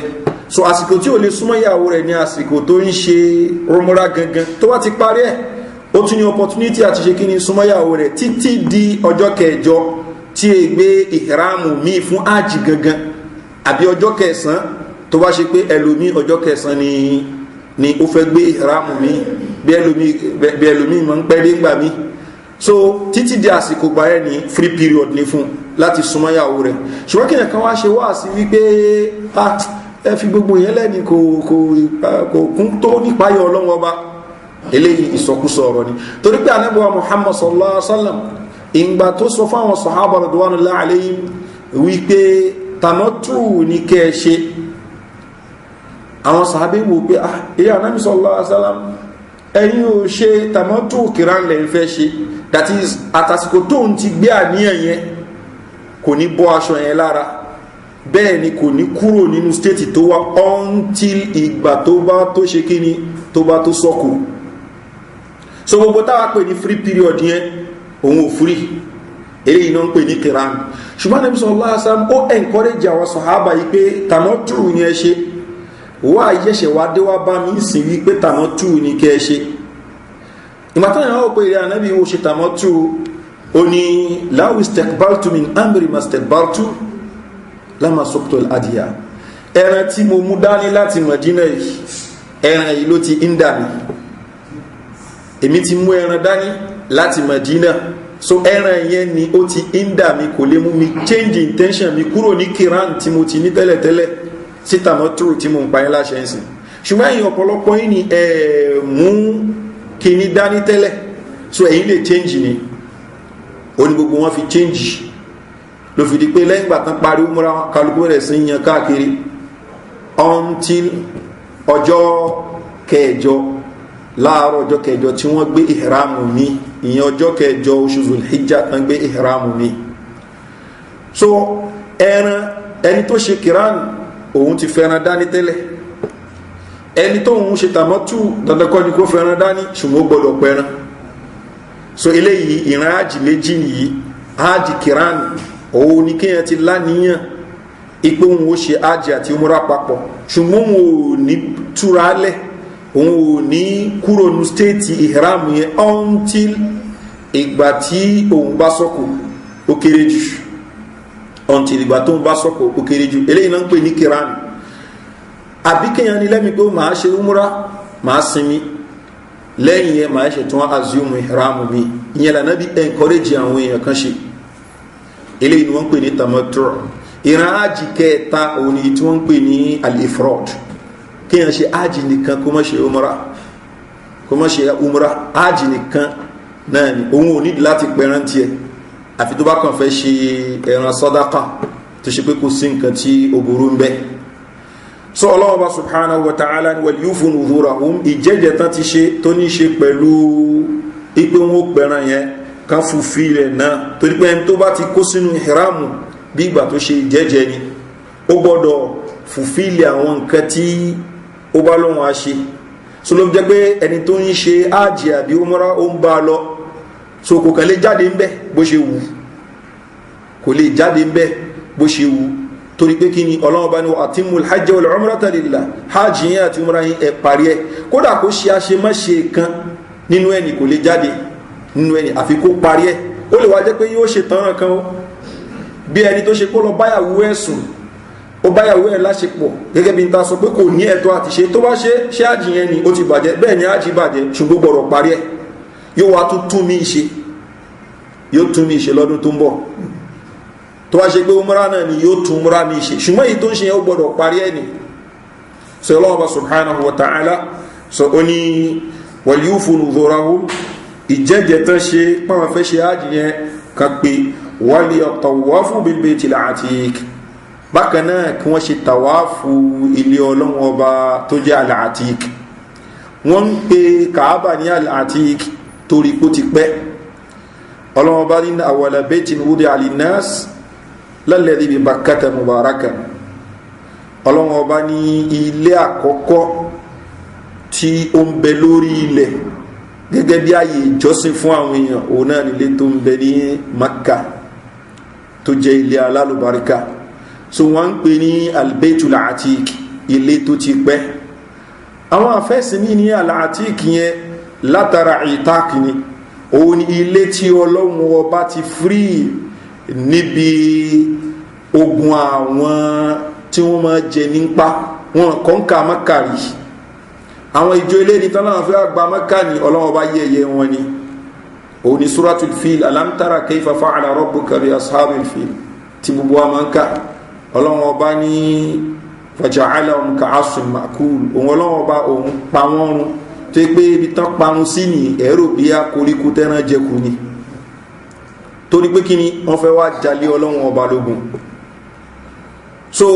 so àsìkò tí ò lè súnmọ́ ìyàwó rẹ̀ ní àsìkò tó ń ṣe umrah gangan tó bá ti parí ẹ̀ ó tún ní opportunity àti ṣe kí ni súnmọ́ ìyàwó rẹ̀ títí di ọjọ́ kẹjọ tí è gbé ìhìrámù míì fún ájì gangan àbí ọjọ́ kẹsàn-án tó bá ṣe pé ẹlòmí ọjọ́ kẹsàn-án ni ó fẹ́ gbé ìhìrámù míì bí ẹlòmí mọ́ ń pẹ́ dé ńgbà míì so títí di àsìkò gbà ẹ́ ní free period ní fún láti súnmọ́ ìyàwó rẹ̀ ṣùgbọ́n kí nìkan wá ṣe wá sí wípé ẹ fi gbogbo yẹn lẹ́ni kò kún tó nípayọ̀ Ọlọ́hun Ọba eléyìí ìsọkúsọ ọ̀rọ̀ ni torí pé Ànábì wa Muhammad sallallahu alaihi wasallam ìgbà tó sọ fáwọn sahaba radwanullahi alayhim wípé tamattu ní kẹ́ ṣe àwọn sàhábé wò pé èyí Ànábì sallallahu alaihi wasallam ẹ̀yin ò ṣe tamattu kiran lẹ́ fẹ́ ṣe that is àtàsìkò tó ń ti gbé àníyàn yẹn kò ní bọ́ aṣọ yẹn lára bẹ́ẹ̀ ni kò ní kúrò nínú stéètì tó wá until ìgbà tó bá tó ṣe kíni tó bá tó sọ́kù so gbogbo táwa pè ní free period yẹn òun ò free eléyìí náà ń pè ní kiran ṣùgbọ́n Ànábì sallallahu alaihi wasallam ó encourage àwọn sàhábà yìí pé tamattu yẹn ṣe wá ayẹ́ṣẹ̀ wá dé wá bá mi sìn wípé tamattu ní kẹ́ ṣe ìmọ̀tán ìyàwó ó pé ìrẹ́ Ànábì ó ṣe tamattu ó ní law istakbaltu min amri mastakbaltu lama sọ́kùtò adìyà ẹran tí mo mú dání láti Mádínà yìí ẹran yìí ló ti ń dà mí èmi ti mú ẹran dání láti Mádínà so ẹran yẹn ni ó ti ń dà mí kò lè mú mi change intention mi kúrò ní kiran tí mo ti ní tẹ́lẹ̀tẹ́lẹ̀ sí tamattu tí mo ń pa yín láṣẹ ẹ̀sìn ṣùgbọ́n ẹ̀yin ọ̀pọ̀lọpọ̀ yìí ni mú kíní dání tẹ́lẹ̀ so ẹ̀yin lè change ni ó ní gbogbo wọn fi change ló fi di pé lẹ́yìn ìgbà tán parí umrah kálukú rẹ̀ sí yan káàkiri until ọjọ́ kẹjọ láàárọ̀ ọjọ́ kẹjọ tí wọ́n gbé ìhìrámù mi ìyẹn ọjọ́ kẹjọ oṣù Zulhijjah tán gbé ìhìrámù mi so ẹni tó ṣe kiran òun ti fẹ́ràn dání tẹ́lẹ̀ ẹni tó ń ṣe tamattu dandakọ́ ni kó fẹ́ràn dání ṣùgbọ́n gbọ́dọ̀ pẹ́ràn so eléyìí ìran ájì méjì nìyí ájì kiran òun ni kéèyàn ti láníyàn ipò òun ó ṣe ájì àti umra papọ̀ ṣùgbọ́n òun ò ní túra lẹ̀ òun ò ní kúrò ní stéètì ihram yẹn until ìgbà tí òun bá sọ́kò ó kéré jù until ìgbà tó ń bá sọ́kò ó kéré jù eléyìí náà ń pè ní kiran àbí kéèyàn ní lẹ́mìí pé màá ṣe umra màá sinmi lẹ́yìn yẹn màá ṣe tún assume ihram mi ìyẹn lànà bí encourage àwọn èèyàn kan ṣe eléyìí ni wọ́n ń pè ní tamattu ìran ájì kẹta òun ni tí wọ́n ń pè ní al-ifrad kéèyàn ṣe ájì nìkan kó má ṣe umra ájì nìkan náà ni òun ò nídìí láti pẹran tiẹ̀ àfi tó bá kàn fẹ́ ṣe ẹran sàdákà tó ṣe pé kò sí nǹkan tí ó burú ń bẹ so Ọlọ́hun Ọba subhanahu wa ta'ala ni wal yufu nuzurahum ìjẹ́jẹ́ tán ti ṣe tó ní ṣe pẹ̀lú ipé wọn ó pẹran yẹn kan fùfilẹ̀ náà torí pé ẹni tó bá ti kó sínú ìhìrámù bí ìgbà tó ṣe ìjẹ́jẹ́ ni ó gbọ́dọ̀ fùfilẹ̀ àwọn nǹkan tí ó bá lọ́wọ́ a ṣe so ló jẹ́ pé ẹni tó ń ṣe ájì àbí umra ó ń bá lọ so kò kàn lè jáde ń bẹ́ bó ṣe wù kò lè jáde ń bẹ́ bó ṣe wù torí pé kí ni Ọlọ́hun bá ní atimul hajja wal umrata lillah hajj yẹn àti umra yẹn ẹ̀ parí ẹ̀ kódà kó ṣe àṣemáṣe kan nínú ẹni kò lè jáde nínú ẹni àfi kó parí ẹ̀ ó lè wá jẹ́ pé yóò ṣe tán kan bí ẹni tó ṣe kó lọ báyàwó ẹ̀sùn ó báyàwó ẹ̀ láṣepọ̀ gẹ́gẹ́ bí n ta sọ pé kò ní ẹ̀tọ́ àti ṣe tó bá ṣe ájì yẹn ni ó ti bàjẹ́ bẹ́ẹ̀ ni ájì bàjẹ́ ṣùgbọ́n gbọ́dọ̀ parí ẹ̀ yóò wá tún mí ṣe yóò tún mí ṣe lọ́dún tó ń bọ̀ tó wá ṣe pé umra náà ni yóò tún umra mí ṣe ṣùgbọ́n èyí tó ń ṣe yẹn ó gbọ́dọ̀ parí ẹ̀ ni sọ Ọlọ́hun subhanahu wa ta'ala sọ ó ní wal yufu nuzurahum ìjẹ́jẹ́ tán ṣe pàwọn fẹ́ ṣe ájì yẹn kan pé wal yatawafu bil baytil atiq bákan náà kí wọ́n ṣe tàwáfù ilé Ọlọ́hun Ọba tó jẹ́ al-Atiq wọ́n ń pe Kaaba ní al-Atiq torí kó ti pẹ́ Ọlọ́hun Ọba ní awwala baytin wudi'a lin-nas lalladhi bi Bakkata mubarakan Ọlọ́hun Ọba ní ilé àkọ́kọ́ tí ó ń bẹ lórí ilẹ̀ gẹ́gẹ́ bí ààyè ìjọsìn fún àwọn èèyàn òun náà nílé tó ń bẹ ní Makka tó jẹ́ ilé alálùbáríkà so wọ́n ń pè ní albaitul atiq ilé tó ti pẹ́ àwọn afẹ́sìmí ní al-atiq yẹn látara ìtàkì ni òun ni ilé tí Ọlọ́run Ọba ti free níbi ogun àwọn tí wọ́n máa jẹ nípa wọn kọ́ńkà Mákàrí àwọn ìjọ ilé ní tánà fẹ́ àgbà Mákà ní Ọlọ́run Ọba yẹ̀yẹ́ wọn ni òun ni suratul fil alam tara kayfa fa'ala rabbuka bi ashabil fil tí gbogbo wa máa ń kà Ọlọ́run Ọba ní faja'alahum ka'asfin ma'kul òun Ọlọ́run Ọba òun pa wọ́n run tó pé ibi tán parun sí ní ẹ̀rọ bí a koríko tẹ́ran jẹkù ni torí pé kí ni wọ́n fẹ́ wá jalè Ọlọ́run Ọba lógun so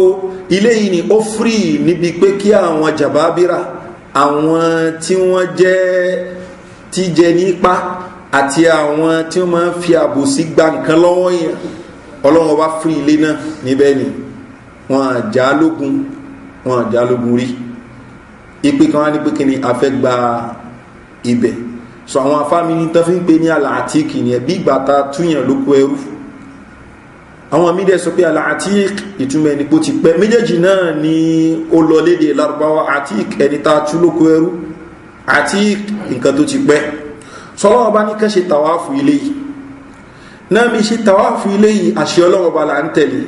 ilé yìí ni ó free níbi pé kí àwọn jàbábírà àwọn tí wọ́n jẹ́ tíjẹ nípa àti àwọn tí wọ́n máa ń fi àbòsí gba nǹkan lọ́wọ́ yẹn Ọlọ́run Ọba fún ilé náà níbẹ̀ ni wọ́n àjá lógun rí ipe kan wá ní pé kí ni a fẹ́ gba ibẹ̀ so àwọn afámi tó fi ń pè ní al-Atiq ni ẹbí ìgbà ta túyàn lóko ẹrú àwọn mídẹ̀ sọ pé al-Atiq ìtumọ̀ ẹni pó ti pẹ́ méjèèjì náà ni ó lọ lédè Lárúbáwá Atiq ẹni ta tú lóko ẹrú Atiq nǹkan tó ti pẹ́ sọlọ́wọ́ bá ní ká ṣe tàwáfù ilé yìí náà mi ṣe tàwáfù ilé yìí àṣẹ Ọlọ́run bá là ń tẹ̀lé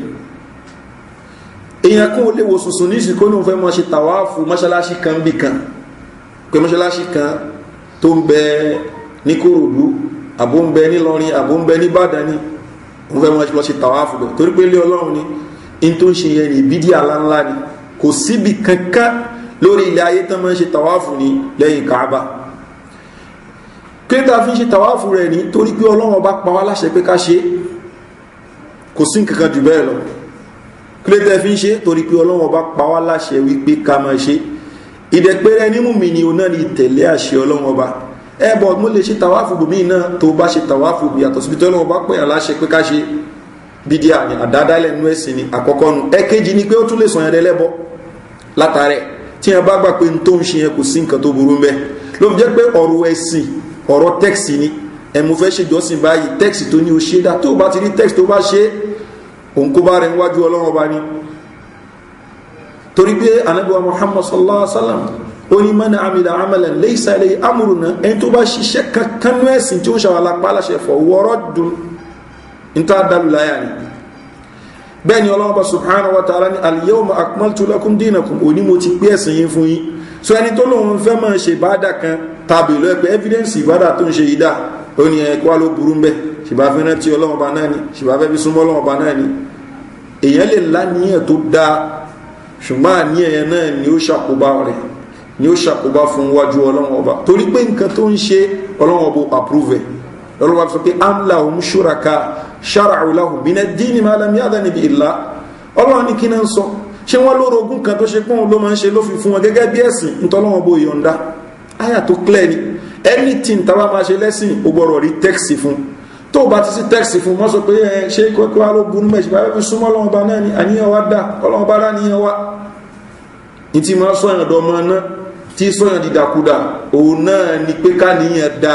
èèyàn kún ó lè wo sùsùn ní ìsìnkú ní òun fẹ́ mọ́ ṣe tàwáfù mọ́ṣáláṣí kan bí kan pé mọ́ṣáláṣí kan tó ń bẹ ní Kòròdú àbó ń bẹ ní Ìlọrin àbó ń bẹ ní Ìbàdàn ní òun fẹ́ mọ́ ṣe tàwáfù bẹ̀ torí pé ilé Ọlọ́run ni in tó ń ṣe yẹn ní ìbídí aláńlá ni kò síbi kankan lórí ilẹ̀ ayé tán máa ń ṣe tàwáfù ní lẹ́yìn Káàbà kíríta fi ń ṣe tàwáfù rẹ̀ ní torí pé Ọlọ́run bá pa wá láṣẹ pé ká ṣe kò sí nǹkankan jù bẹ́ẹ̀ lọ kíríta fi ń ṣe torí pé Ọlọ́run bá pa wá láṣẹ wípé ká máa ṣe ìdẹ̀pẹ̀rẹ̀ ní mùmí ni òun náà ní tẹ̀lé àṣẹ Ọlọ́run Ọba ẹbọ mo lè ṣe tàwáfù bòmí náà tó bá ṣe tàwáfù yàtọ̀ síbi tí Ọlọ́run bá pẹ̀yà láṣẹ pé ká ṣe bídíà ní àdádálẹ̀ nú ẹ̀sìn ni àkọ́kọ́ nu ẹ̀kejì ni pé ó tún lè sọ yẹn lẹ́bọ látàrẹ̀ tí yẹn bá gbà pé n tó ń ṣe yẹn kò sí nǹkan tó burú mbẹ ló fi jẹ́ pé ọ̀rọ̀ ẹ̀sìn ọ̀rọ̀ tẹ́ksì ni ẹ̀mú fẹ́ ṣe jọ́sìn báyìí tẹ́ksì tó ní o ṣe dá tó bá ti rí tẹ́ksì tó bá ṣe òun kó bá rẹ̀ níwájú ọlọ́run ọba ni torí pé ànábì wa Muhammad sallallahu alaihi wasallam ó ní man amila amalan laysa alayhi amruna ẹni tó bá ṣiṣẹ́ kankan ní ẹ̀sìn tí ó ṣàwàlá pàlàṣẹ fọ̀ wọ́rọ́ dùn níta dàlù láyà ni bẹ́ẹ̀ ni ọlọ́run ọba subhanahu wa ta'ala ní al-yawma akmaltu lakum dinakum òní mo ti pé ẹ̀sìn yín fún yín so ẹni tó lóun fẹ́ máa ṣe ìbádà kan tàbí lọ ẹ̀pẹ́ evidence ìbádà tó ń ṣe ìdá ó ní ẹ̀kọ́ wá ló burú ń bẹ́ ṣìbá fẹ́ rántí ọlọ́run ọba náà ni ṣìbá fẹ́ fi súnmọ́ ọlọ́run ọba náà ni èèyàn lè láníyàn tó dáa ṣùgbọ́n àníyàn náà ni ó ṣàkóbá rẹ̀ ni ó ṣàkóbá fún wájú ọlọ́run ọba torí pé nǹkan tó ń ṣe ọlọ́run ọba approve ọlọ́run ọba sọ pé amla hum shuraka shara'u lahum min ad-din ma lam ya'dhan bihi Allah ọlọ́run ní kí náà ń sọ ṣé wọ́n lóró ogún kan tó ṣe pọ́n ló máa ń ṣe ló fi fún wọn gẹ́gẹ́ bí ẹ̀sìn ntọ́lọ́wọ́n bó yọ̀ǹda àyà tó clear ni anything tábà máa ṣe lẹ́sìn ó gbọ́dọ̀ rí tẹ́kìsì fún tó o bá ti sí tẹ́kìsì fún wọ́n sọ pé ṣé kókó wa ló burú mẹ́ṣẹ̀ bá fẹ́ súnmọ́ ọlọ́run bá náà ni àníyàn wa dá ọlọ́run bá ráníyàn wa ní ti máa sọ̀yàn dọ́mọ náà tí sọ̀yàn dídàkudà òun náà ni pé káníyàn dá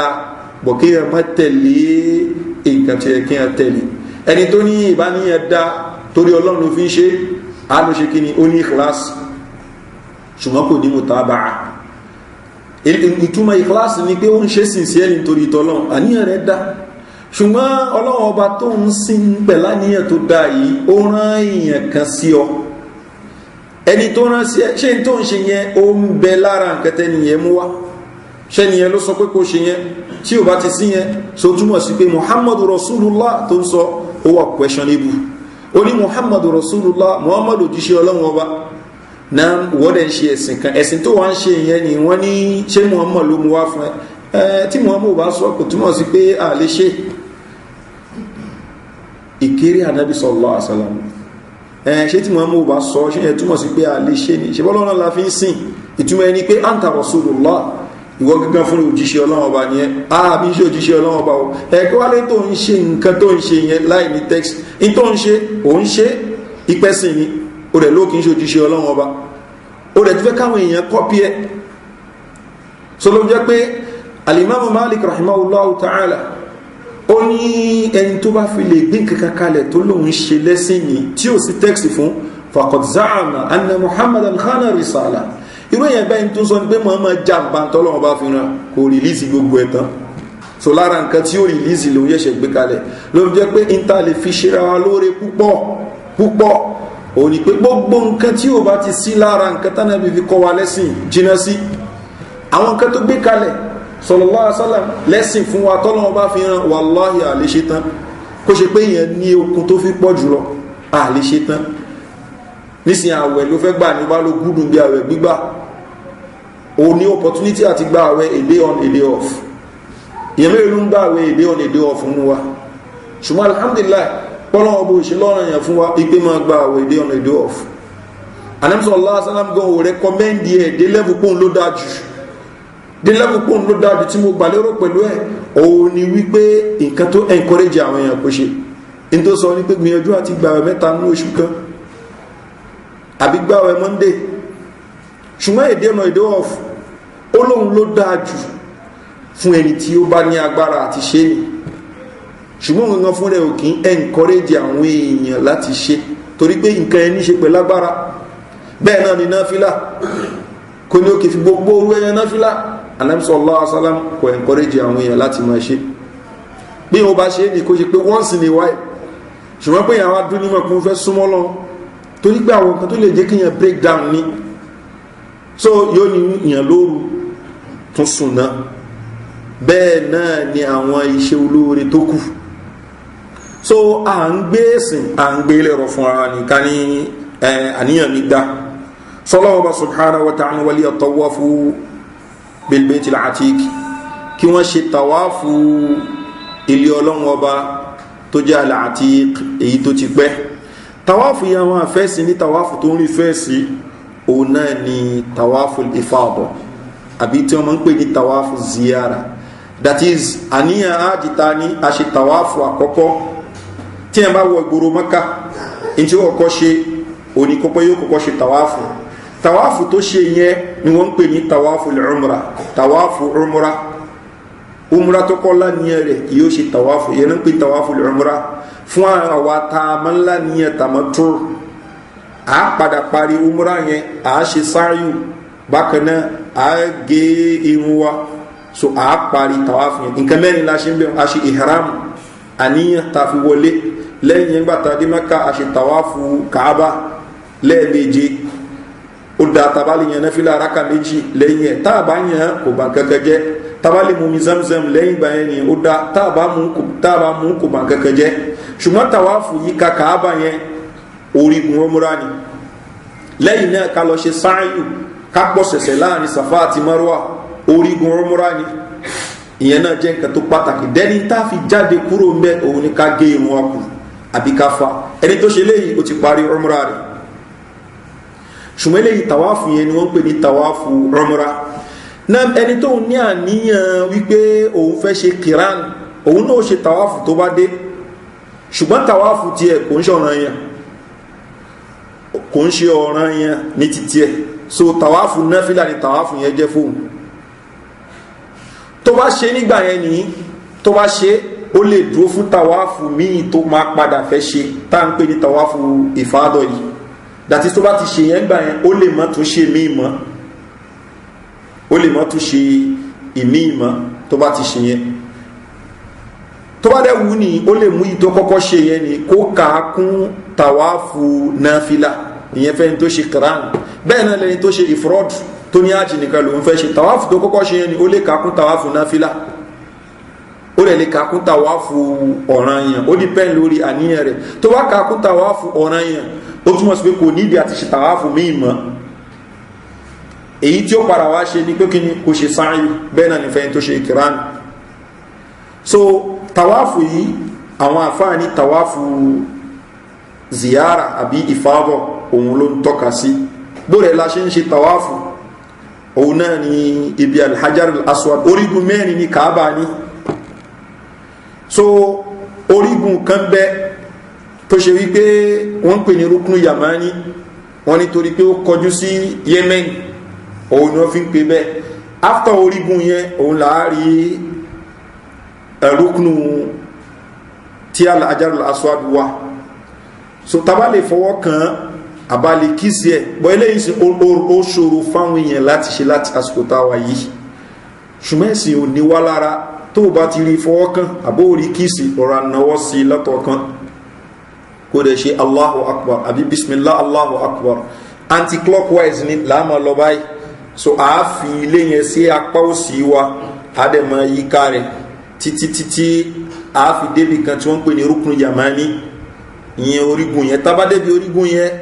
bọ̀ kéèyàn má tẹ̀lé nǹkan tí ẹ kéèyàn tẹ̀lé ẹni tó ní ìbáníyàn dá torí ọlọ́run ló fi ń ṣe àánú ṣe kí ni ó ní ìkìláàsì ṣùgbọ́n kò ní mutaba'a ìtumọ̀ ìkìláàsì ni pé ó ń ṣe sincerely nítorí ìtọ́lọ́run àníyàn rẹ̀ dá ṣùgbọ́n ọlọ́run ọba tó ń sin pẹ̀lá níyàn tó dá yìí ó rán èèyàn kan sí ọ ẹni tó rán sí ẹ ṣé n tó ń ṣe yẹn ó ń bẹ lára nǹkan tẹ́niyẹn mú wá ṣé nìyẹn ló sọ pé kó ṣe yẹn tí ò bá ti sí yẹn so túmọ̀ sí pé Muhammadu Rasulullah tó ń sọ ó wà questionable ó ní Muhammadu Rasulullah Muhammadu jíṣẹ́ ọlọ́run ọba náà wọ́dẹ̀ ń ṣe ẹ̀sìn kan ẹ̀sìn tó wá ń ṣe yẹn ni wọ́n ní ṣé Muhammad ló mú wá fún ẹ tí Muhammad bá sọ kò túmọ̀ sí pé a lè ṣe ìkéré ànábì sallallahu alaihi wasallam ṣé tí Muhammad bá sọ ṣé yẹn túmọ̀ sí pé a lè ṣe ni ṣe bọ́lọ́run la fi ń sìn ìtumọ̀ ẹni pé anta Rasulullah ìwọ gángan fún òjíṣẹ́ ọlọ́run ọba yẹn àbí ṣe òjíṣẹ́ ọlọ́run ọba o ẹ̀kọ́ wálé tó ń ṣe nǹkan tó ń ṣe yẹn láì ní text in tó ń ṣe ò ń ṣe ìpẹ́sìn ni ó rẹ̀ ló kì í ṣe òjíṣẹ́ ọlọ́run ọba ó rẹ̀ tó fẹ́ káwọn èèyàn kọ́pí ẹ̀ so ló jẹ́ pé alimamu Malik rahimahullahu ta'ala ó ní ẹni tó bá fi lè gbé kankan kalẹ̀ tó lóun ṣe lẹ́sìn yìí tí ò sí text fún faqad za'ama anna Muhammadan khana risala irú èyàn bẹ́ẹ̀ tó sọ ní pé Muhammad jàmbá tọ́lọ́wọ́ bá fi ràn kò rìlíìsì gbogbo ẹ̀ tán so lára nǹkan tí ó rìlíìsì ló yẹ̀ṣẹ̀ gbé kalẹ̀ ló jẹ́ pé inta lè fi ṣera wa lóore púpọ̀ púpọ̀ ò ní pé gbogbo nǹkan tí ó bá ti sí lára nǹkan tánà bí fi kọ́ wa lẹ́sìn jìnnà sí àwọn nǹkan tó gbé kalẹ̀ sallallahu alaihi wasallam lẹ́sìn fún wa tọ́lọ́wọ́ bá fi ràn wàláhì àléṣe tán kó ṣe pé èèyàn ní okun tó fi pọ̀ jùlọ àléṣe tán nísìnyí àwẹ̀ ló fẹ́ gbà ní wá ló gúdùn bí àwẹ̀ gbígbà o ní opportunity àti gba àwẹ̀ a day on a day off ìyẹn mẹ́rin ló ń gba àwẹ̀ a day on a day off fún wa ṣùgbọ́n alhamdulillah pọ́lọ́ ọbọ̀ ìṣẹ́lọ́rọ̀ yẹn fún wa ipé máa gba àwẹ̀ a day on a day off anamsọ Allah salam gan o rẹ́kọ́mẹ́ndì ẹ̀ dé level pọ́n ló dájú dé level pọ́n ló dájú tí mo gbàlérò pẹ̀lú ẹ̀ òun ni wípé nǹkan tó encourage àwọn èèyàn kó ṣe ní tó sọ ní pé gbìyànjú àti gba àwẹ̀ mẹ́ta ní oṣù kan àbí gba àwẹ̀ Monday ṣùgbọ́n èdè ọ̀nà èdè off ó lóun ló dáa jù fún ẹni tí ó bá ní agbára àti ṣe ni ṣùgbọ́n gangan fún rẹ̀ ò kí ń encourage àwọn èèyàn láti ṣe torí pé nǹkan ẹni ṣe pẹ̀lú agbára bẹ́ẹ̀ náà ni náfílà kò ní òkè fi gbogbo orú ẹyẹ náfílà Ànábì sallallahu alaihi wasallam kò encourage àwọn èèyàn láti máa ṣe bí wọ́n bá ṣe ní kó ṣe pé once in a while ṣùgbọ́n pé àwọn adúnímọ̀ kún fẹ́ súnmọ́ lọ torí pé àwọn nǹkan tó lè jẹ́ kí yẹn break down ní so yóò ní ìyàn lóru tún sùn náà bẹ́ẹ̀ náà ni àwọn iṣẹ́ olóore tó kù so à ń gbé ẹ̀sìn à ń gbé lẹ́rọ fún ara nìkan ní àníyàn mi dá sallallahu bá subhanahu wa ta'ala wali at-tawafu bil baytil atiq kí wọ́n ṣe tawafu ilé ọlọ́run ọba tó jẹ́ al-atiq èyí tó ti pẹ́ tawafu yẹn wọn àfẹ́sí ní tawafu tó ń rí fẹ́ẹ̀sì òun náà ni tawafu ifada àbí tí wọ́n máa ń pè ní tawafu ziyara that is àníyàn ájìta ní a ṣe tawafu àkọ́kọ́ tí wọ́n bá wọ ìgboro Mẹ́kà in tí ó kọ́kọ́ ṣe òní kọ́kọ́ yóò kọ́kọ́ ṣe tawafu tawafu tó ṣe yẹn ni wọ́n ń pè ní tawafu umra tawafu umra tó kọ́ láníyàn rẹ̀ yóò ṣe tawafu yẹn ń pè tawafu umra fún àwa tá a máa ń lá níyàn tamattu a padà parí umra yẹn a ṣe sáyù bákan náà a gé irun wa so a parí tawaf yẹn nǹkan mẹ́rin la ṣe ń bẹ̀ a ṣe ihram àníyàn tá a fi wọlé lẹ́yìn yẹn gbàtà dé Mákà a ṣe tawafu Kaaba lẹ́ẹ̀méje ó da tabali yẹn náfìlà raka méjì lẹ́yìn ẹ̀ tá a bá yẹn kò bá kankan jẹ́ tabali mu mi Zamzam lẹ́yìn ìgbà yẹn ni ó da tá a bá mú kò bá kankan jẹ́ ṣùgbọ́n tawafu yìí ka Kaaba yẹn orígun umra ni lẹ́yìn náà ká lọ ṣe sáàyù ká pọ̀ sẹ̀sẹ̀ láàrin Safa àti Marwa orígun umra ni ìyẹn náà jẹ́ nǹkan tó pàtàkì dẹ́ni tá a fi jáde kúrò ń bẹ́ òun ni ká gé irun wa kù àbí ká fa ẹni tó ṣe léyìí ó ti parí umra rẹ̀ ṣùgbọ́n léyìí tàwáfù yẹn ni wọ́n ń pè ní tàwáfù umra náà ẹni tó ní àníyàn wípé òun fẹ́ ṣe kiran òun náà ṣe tàwáfù tó bá dé ṣùgbọ́n tàwáfù tiẹ̀ kò ń ṣe ọ̀ràn yẹn ní títí ẹ̀ so tàwáfù náfìlà ni tàwáfù yẹn jẹ́ fóun tó bá ṣe nígbà yẹn ní tó bá ṣe ó lè dúró fún tàwáfù míì tó máa padà fẹ́ ṣe tá à ń pè ní tàwáfù ìfádọ̀ yìí dàtí tó bá ti ṣe yẹn gbà yẹn ó lè má tún ṣe míì mọ́ ó lè má tún ṣe ìmíì mọ́ tó bá ti ṣe yẹn tó bá dẹ̀ wù ní ó lè mú ìtó kọ́kọ́ ṣe yẹn ní kó kà á kún tàwáfù náfìlà ìyẹn fẹ́ni tó ṣe kìrán bẹ́ẹ̀ náà lẹ́ni tó ṣe ìfrọ́dù tó ní àjì nìkan lòun fẹ́ ṣe tàwáfù tó kọ́kọ́ ṣe yẹn ni ó lè kà á kún tàwáfù náfìlà ó lè kà á kún tàwáfù ọ̀ranyàn ó dìpẹ́ǹ lórí àníyàn rẹ̀ tó bá kà á kún tàwáfù ọ̀ranyàn ó túmọ̀ sí pé kò nídìí àti ṣe tàwáfù míì mọ́ èyí tí ó padà wá ṣe ní pé kí ni kò ṣe sáàyù bẹ́ẹ̀ náà nífẹ̀ẹ́ tó ṣe ìkìránì so tàwáfù yìí àwọn àfáà ní tàwáfù ziyara àbí ìfáàbọ̀ òun ló ń tọ́ka sí bóòrẹ̀ la ṣe ń ṣe tàwáfù òun náà ni ibi alhajar al-aswad orígun mẹ́rin ní kaaba ní so orígun kan bẹ́ tó ṣe wípé wọ́n ń pè ní rúkúnù yamani wọ́n nítorí pé ó kọjú sí Yemen òun ni wọ́n fi ń pè bẹ́ẹ̀ after orígun yẹn òun láàárí rúkúnù tí al-hajar al-aswad wà so taba lè fọwọ́ kan àbálẹ kìsì ẹ bọ́ eléyìí sí ó ṣòro fáwọn èèyàn láti ṣe láti àsìkò táwa yìí ṣùgbọ́n ẹ̀sìn ò ní wá lára tó bá ti rí fọwọ́ kan àbó orí kìsì ọ̀rọ̀ ànáwọ́ sí lọ́tọ̀ọ̀kan kó dẹ̀ ṣe Allahu Akbar àbí bismillah Allahu Akbar anti-clockwise ni láàmà lọ báyìí so àáfi ilé yẹn sí apá òsì wa àdẹ̀mọ̀ yíká rẹ̀ títí àáfi débi kan tí wọ́n ń pè ní rúkùn yamani ìyẹn orígun yẹn tábádẹ́bi orígun yẹn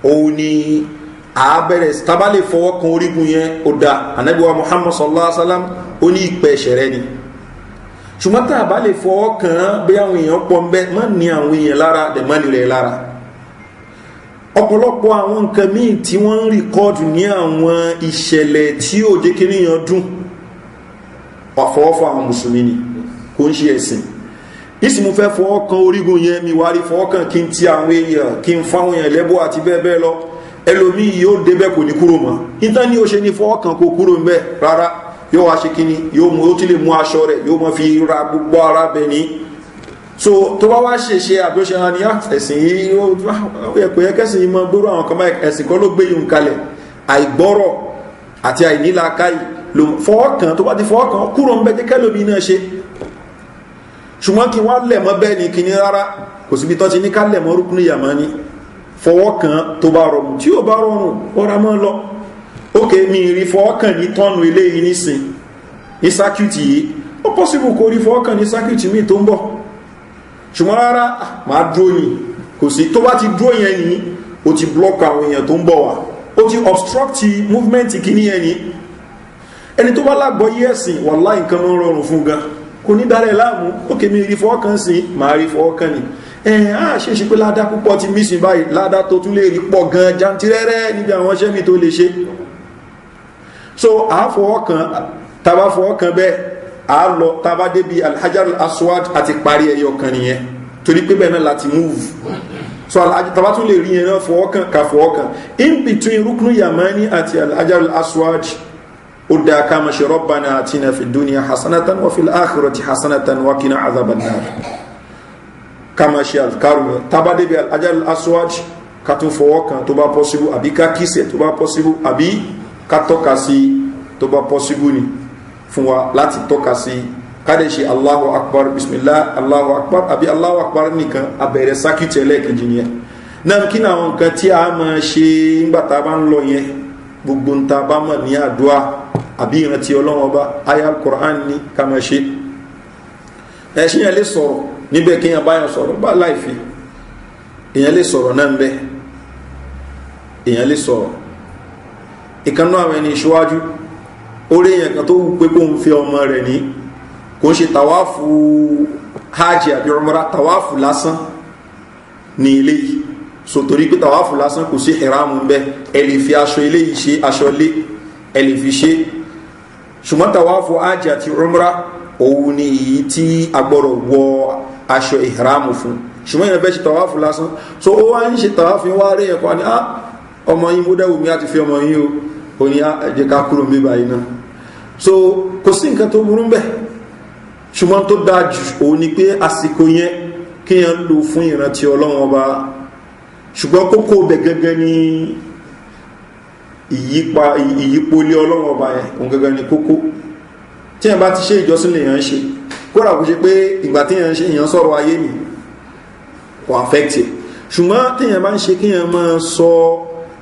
òun ni àábẹ̀rẹ̀ tábálẹ̀ fọwọ́ kan orígun yẹn ó dá anábíwá Muhammad sallallahu alaihi wasallam ó ní ìpẹ́ ṣẹ̀rẹ́ ni ṣùgbọ́n tá a bá lè fọwọ́ kan bí àwọn èèyàn pọ̀ ń bẹ́ má ní àwọn èèyàn lára dẹ̀ má ní rẹ̀ lára ọ̀pọ̀lọpọ̀ àwọn nǹkan míì tí wọ́n ń rìkọ́ọ̀dù ní àwọn ìṣẹ̀lẹ̀ tí ó jẹ́ kí níyàn dùn àfọwọ́fọ́ àwọn mùsùlùmí ni kò ń ṣe ẹ̀sìn ìsì mo fẹ́ fọwọ́ kan orígun yẹn mi wá rí fọwọ́ kan kí n ti àwọn èèyàn kí n fáwọn èèyàn lẹ́bọ̀ àti bẹ́ẹ̀ bẹ́ẹ̀ lọ ẹlòmíì yóò débẹ̀ kò ní kúrò mọ́ nítorí ní ó ṣe ní fọwọ́ kan kò kúrò ń bẹ́ rárá yóò wá ṣe kíni yóò ti lè mú aṣọ rẹ̀ yóò mọ́ fi ra gbogbo ara bẹ̀ ní so tó bá wá ṣe àbíọ́ṣe hàn ní ẹ̀sìn yìí kò yẹ kẹ́sìn yìí mọ́ gbóró àwọn kan báyìí ẹ̀sìn kan ló gbé yìí ń kalẹ̀ àìgbọ́rọ̀ àti àìnílàákàyè fọwọ́ kan tó bá ti fọwọ́ kan kúrò ń bẹ́ jẹ́ kẹ́lòmíì náà ṣe ṣùgbọ́n kí wọ́n lẹ̀mọ́ bẹ́ẹ̀ ni kí ní rárá kò síbi tó ti ní ká lẹ̀mọ́ rúkúnù yàmání fọwọ́ kan tó bá rọrùn tí ó bá rọrùn ọ̀rá mọ́ lọ ókè mi rí fọwọ́ kan ní tọ́nù ilé yìí nísìn ní sákìtì yìí ó pọ́sibù kó rí fọwọ́ kan ní sákìtì míì tó ń bọ̀ ṣùgbọ́n rárá máa dúró yìí kò sí tó bá ti dúró yẹn ní ó ti block àwọn èèyàn tó ń bọ̀ wá ó ti obstruct movement kìíní yẹn ní ẹni tó bá lágbọ́ yí ẹ̀sìn wàláhì nǹkan mọ́ rọrùn fún gan kò ní dára láàmú ókè mi rí fọ́ọ̀kan sí máa rí fọ́ọ̀kan ní ṣe ṣe pé ládá púpọ̀ ti mísìn báyìí ládá tó tún lè rí pọ̀ gan jantirẹ́rẹ́ níbi àwọn ṣẹ́mi tó lè ṣe so àáfọwọ́kan tàbá fọ́ọ̀kan bẹ́ẹ̀ a lọ tàbá débi alhajar al-aswad àti parí ẹyọ kan nìyẹn torí pé bẹ́ẹ̀ náà láti move so tàbá tún lè rí yẹn náà fọ́ọ̀kan ká fọ́ọ̀kan in between ruknu yamani àti alhajar al-aswad ودع كما ربنا آتنا في الدنيا حسنة وفي الآخرة حسنة وقنا عذاب النار ká máa ṣe àdìkárù yẹn tábà débi Hajarul Aswad ká tún fọwọ́ kan tó bá possible àbí ká kíṣẹ̀ tó bá possible àbí ká tọ́ka sí tó bá possible ni fún wa láti tọ́ka sí ká dẹ̀ ṣe Allahu Akbar bismillah Allahu Akbar àbí Allahu Akbar nìkan abẹ̀rẹ̀ sákìtì ẹlẹ́ẹ̀kejì yẹn náà kí ni àwọn nǹkan tí a máa ṣe nígbà tá a bá ń lọ yẹn gbogbo ń ta bá mọ̀ ní àdúrà àbí ìrántí Ọlọ́run Ọba aya al-Qur'an ní ká máa ṣe ẹ̀ṣin yẹn lè sọ̀rọ̀ níbẹ̀ kí yẹn báyọ̀ sọ̀rọ̀ bá láìfi èyàn lè sọ̀rọ̀ náà ń bẹ́ èyàn lè sọ̀rọ̀ ìkan náà àwọn ẹni ìṣíwájú orí èyàn kan tó wù pé kó ń fi ọmọ rẹ̀ ní kò ń ṣe tàwáfù hajj àbí umra tàwáfù lásán ní ilé yìí so torí pé tàwáfù lásán kò sí ìhìrámù ń bẹ́ ẹ lè fi aṣọ ilé yìí ṣe aṣọ lé ẹ lè fi ṣe ṣùgbọ́n tàwáfù hajj àti umra òun ni èyí tí agbọ́rọ̀ wọ aṣọ ìhìrámù fún ṣùgbọ́n ìyẹn fẹ́ ṣe tàwáfù lásán so ó wá ń ṣe tàwáfù wá rí ẹ̀kọ́ ni ọmọ yìí mú dẹ́wù mi àti fi ọmọ yìí o ní ẹjẹ́ ká kúrò mi báyìí náà so kò sí nǹkan tó burú bẹ́ẹ̀ ṣùgbọ́n tó dáa jù òun ni pé àsìkò yẹn kí yẹn lò fún ìrántí Ọlọ́run Ọba ṣùgbọ́n kókó bẹ̀ gẹ́gẹ́ ní ìyípo ilé Ọlọ́run Ọba yẹn òun gẹ́gẹ́ ní kókó tí yẹn bá ti ṣe ìjọsìn lè yẹn ṣe kódà kó ṣe pé ìgbà tí yẹn ṣe èèyàn sọ̀rọ̀ ayé ni kò affected ṣùgbọ́n tí yẹn bá ń ṣe kí yẹn máa sọ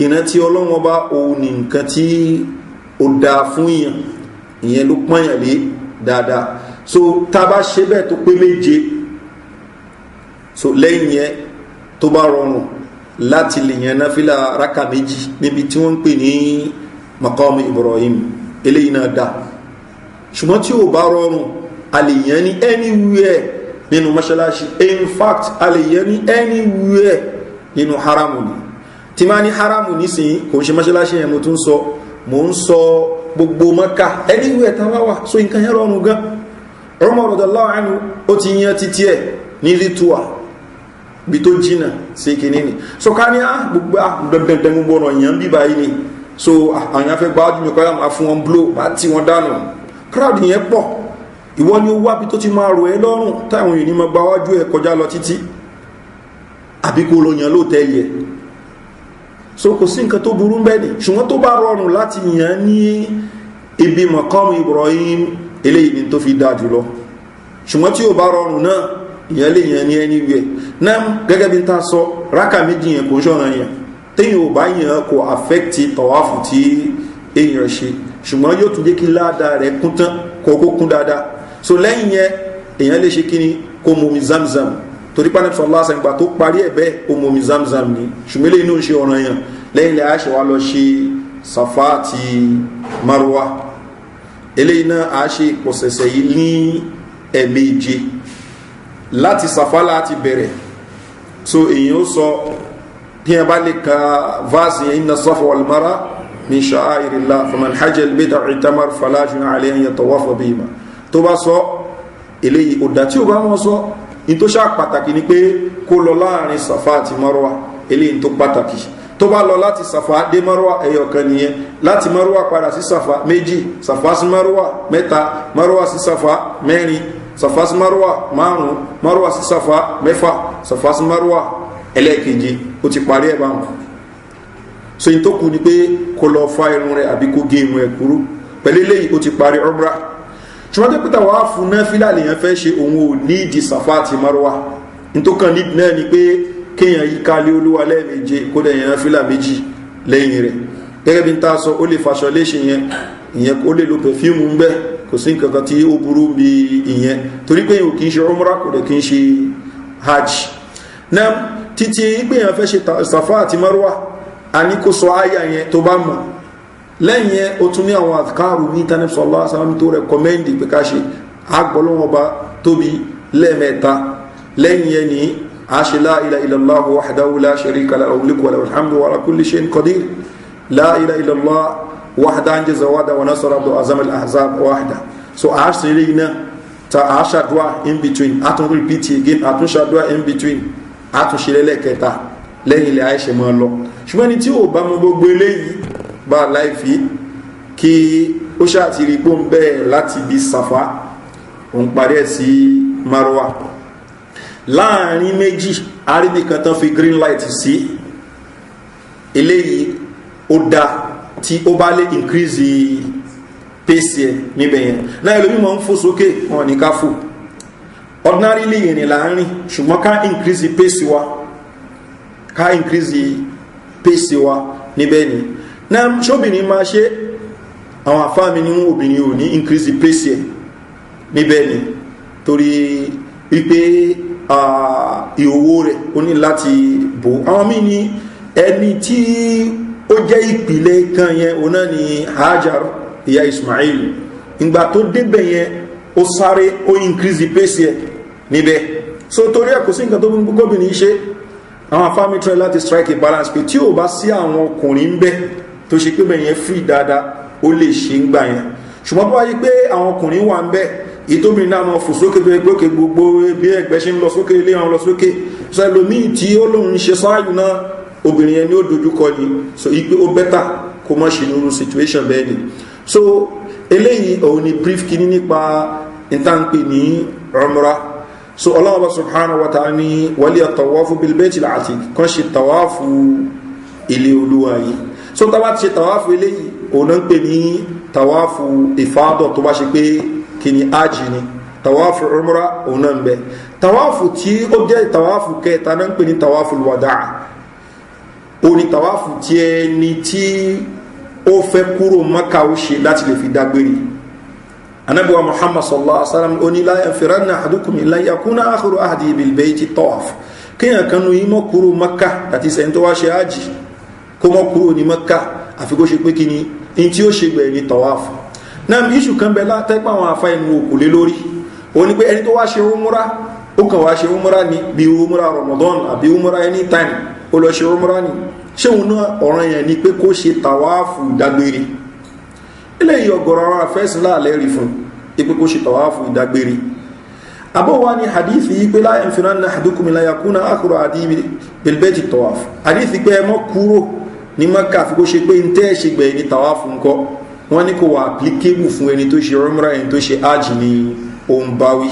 ìrántí Ọlọ́run Ọba òun ní nǹkan tí ó dáa fún yẹn ìyẹn ló pọ́nyàn lé dáadáa so tá a bá ṣe bẹ́ẹ̀ tó pé méje so lẹ́yìn yẹn tó bá rọrùn láti lè yẹn náfìlà rákà méjì níbi tí wọ́n ń pè ní maqam Ibrahim eléyìí náà dáa ṣùgbọ́n tí ò bá rọrùn a lè yẹn ní anywhere nínú mọ́ṣáláṣí in fact a lè yẹn ní anywhere nínú haramu ni tí máa ní haramu nísìnyí kò ń ṣe mọ́ṣáláṣí yẹn mo tún sọ mo ń sọ gbogbo Mẹ́kà anywhere tàbá wà so nǹkan yẹn rọrùn gan Umar radiyallahu anhu ó ti yan títí ẹ̀ ní ritual bí tó jìnà sí kìíní ni so ká ní gbogbo dandandan gbogbo ọ̀nà yẹn bíbá yìí ni so àwọn afẹ́ gbájú mi kọ́ yà máa fún wọn blow máa tí wọn dànù crowd yẹn pọ̀ ìwọ ni ó wá bí tó ti máa rò ẹ́ lọ́rùn táwọn èèyàn ní ma gba wájú ẹ̀ kọjá lọ títí àbí kó lọ yàn lóòtẹ́ẹ̀lì ẹ̀ so kò sí nǹkan tó burú bẹ́ẹ̀ ni ṣùgbọ́n tó bá rọrùn láti yàn ní ibi maqam Ibrahim eléyìí ni tó fi dáa jùlọ ṣùgbọ́n tí ó bá rọrùn náà ìyẹn lè yàn ní anywhere náà gẹ́gẹ́ bí n ta sọ rákà méjì yẹn kò ṣọ̀ràn yẹn téèyàn ò bá yàn kò affect tọ̀wáfù tí èèyàn ṣe ṣùgbọ́n yóò tún jẹ́ kí ládàá rẹ̀ kún tán kókó kún dáadáa so lẹ́yìn yẹn èèyàn lè ṣe kí ni kó momi zamzam torí pánẹ́pù sọ̀rọ̀ lásán ìgbà tó parí ẹ̀ bẹ́ẹ̀ ó momi zamzam ni ṣùgbọ́n lẹ́yìn náà ń ṣe ọ̀ràn yẹn lẹ́yìn ilẹ̀ àṣẹ wa lọ ṣe Safa àti Marwa eléyìí náà a ṣe ìpọ̀sẹ̀sẹ̀ yìí ní ẹ̀ẹ̀méje láti Safa láti bẹ̀rẹ̀ so èèyàn ó sọ bí ẹ bá lè ka vaasi yẹn inna Safa wal Marwa min sha'airillah faman hajja al-bayta i'tamar fala junaha alayhi an yatawafa bihima tó bá sọ eléyìí ọ̀dà tí ó bá wọ́n sọ in tó ṣá pàtàkì ni pé kó lọ láàrin Safa àti Marwa eléyìí tó pàtàkì tó bá lọ láti Safa dé Marwa ẹyọkan nìyẹn láti Marwa padà sí Safa méjì Safa sí Marwa mẹ́ta Marwa sí Safa mẹ́rin Safa sí Marwa márùn Marwa sí Safa mẹ́fà Safa sí Marwa ẹlẹ́ẹ̀keje ó ti parí ẹ̀ báwọn so in tó kù ni pé kó lọ fa irun rẹ̀ àbí kó gé irun ẹ̀ kúrú pẹ̀lú eléyìí ó ti parí umrah ṣùgbọ́n tó pẹ́ta wàá fún náfílà lèyàn fẹ́ ṣe òun ò ní ìdí Safa àti Marwa ní tó kàn nídìí náà ni pé kéèyàn yí ká lé Olúwa lẹ́ẹ̀méje kó dẹ̀ yẹn náfílà méjì lẹ́yìn rẹ̀ gẹ́gẹ́ bí n ta sọ ó lè faṣọ léṣe yẹn ìyẹn ó lè lo pẹ̀fíìmù ń bẹ́ kò sí nǹkan kan tí ó burú bí ìyẹn torí pé yìí ò kì í ṣe umrah kò dẹ̀ kì í ṣe hajj náà títí pé yẹn fẹ́ ṣe Safa àti Marwa a ní kó sọ àyà yẹn tó bá mọ̀ lẹ́yìn yẹn ó tún ní àwọn àdìkáàrù ní Ànábì sallallahu alaihi wasallam tó rẹ̀kọ́mẹ́ndì pé ká ṣe agbọ́lọ́wọ́ bá tóbi lẹ́ẹ̀mẹ́ta lẹ́yìn yẹn ní àṣẹ la ilaha illallah wahdahu la sharika lahu lahul mulku wa lahul hamdu wa ala kulli shay'in qadir la ilaha illallah wahdahu anjaza wa'dahu wa nasara abdahu azama al-ahzab wahda so àṣẹ ilé iná ta àṣàdúà in between àtún repeat again àtún ṣàdúà in between àtún ṣe lẹ́lẹ́kẹta lẹ́yìn ilẹ̀ àìṣẹ́ mọ́ lọ ṣùgbọ́n ni tí ò bá mọ gbogbo eléyìí bá láìfí kí ó ṣàtìrí gbóhùn bẹ́ẹ̀ láti bí Safa òun parí ẹ̀ sí Marwa láàrin méjì àríbì kan tán fi green light sí eléyìí ó dá tí ó bá lè increase pace ẹ̀ níbẹ̀ yẹn náà ẹlòmí mọ́ ń fò sókè wọn ní ká fò ordinarily ìrìn láàrin ṣùgbọ́n ká increase pace wa níbẹ̀ ni náà ṣóbìnrin máa ṣe àwọn àfáàmì ní obìnrin ò ní increase pace ẹ̀ níbẹ̀ ni torí wípé ìhòòhò rẹ̀ ó ní láti bò àwọn míì ní ẹni tí ó jẹ́ ìpìlẹ̀ kan yẹn òun náà ni Hajar ìyá Ismail ìgbà tó débẹ̀ yẹn ó sáré ó increase pace ẹ̀ níbẹ̀ so torí ẹ̀ kò sí nǹkan tó gómìnà ṣe àwọn afáàmì try láti strike a balance pé tí ò bá sí àwọn ọkùnrin ń bẹ tó ṣe pé bẹ́ẹ̀ yẹn free dáadáa ó lè ṣe ń gbà yẹn ṣùgbọ́n bó wáyé pé àwọn ọkùnrin wà ń bẹ ìtóbìnrin náà mọ̀ fò sókè tó ẹgbẹ́ òkè gbogbo bí ẹgbẹ́ ṣe ń lọ sókè ilé àwọn lọ sókè so ẹlòmíì tí ó lóun ń ṣe sáàyù náà obìnrin yẹn ni ó dojúkọ ni so ipe ó bẹ́tà kó mọ́ ṣe nínú situation bẹ́ẹ̀ ni so eléyìí òun ni brief kìíní nípa ìtànpè ní umrah so Allah subhanahu wa ta'ala ni wali at-tawafu bil baytil atiq kan ṣe tawafu ilé Olúwa yìí so tá bá ti ṣe tawafu eléyìí òun náà ń pè ní tawafu ifada tó bá ṣe pé kìíní ájì ni tawafu umrah òun náà ń bẹ tawafu tí ó jẹ́ tawafu kẹta náà ń pè ní tawafu al-wada' òun ni tawafu tí ẹni tí ó fẹ́ kúrò Mákà ó ṣe láti lè fi dágbére anabiwa Muhammad sallallahu alaihi wasallam oni la yafiranna ahadukum illa yakuna akhiru ahdi bil bayti tawaf kiyan kanu yimo kúrò Mákà àti sen tó wá ṣe haji kó mọ́ kúrò ní Mákà àfi kó ṣe pé kíni in tí ó ṣe gbe ní tawaf na issue kan be la te pa àwọn afa inu ko le lórí oni pé ẹni tó wá ṣe umrah ó kàn wá ṣe umrah ní bí umrah Ramadan àbí umrah anytime ó lọ ṣe umrah ní ṣé òun náà ọ̀ràn yẹn ni pé kó ṣe tàwáàfù ìdágbére eléyìí ọ̀gọ̀rọ̀ àwọn afẹ́sìn láàlẹ́ rí fún ipé kó ṣe tàwáàfù ìdágbére abọ́wá ni hadithi yí pé la yanfiranna ahadukum la yakuna akhiru ahdihi bil bayti tawaf hadithi pé ẹmọ́ kúrò ní Mákà fi kó ṣe pé ń tẹ́ ṣe gbẹ̀ ní tàwáàfù ńkọ́ wọ́n ní kò wà applicable fún ẹni tó ṣe umrah ẹni tó ṣe hajj ní ohun báwí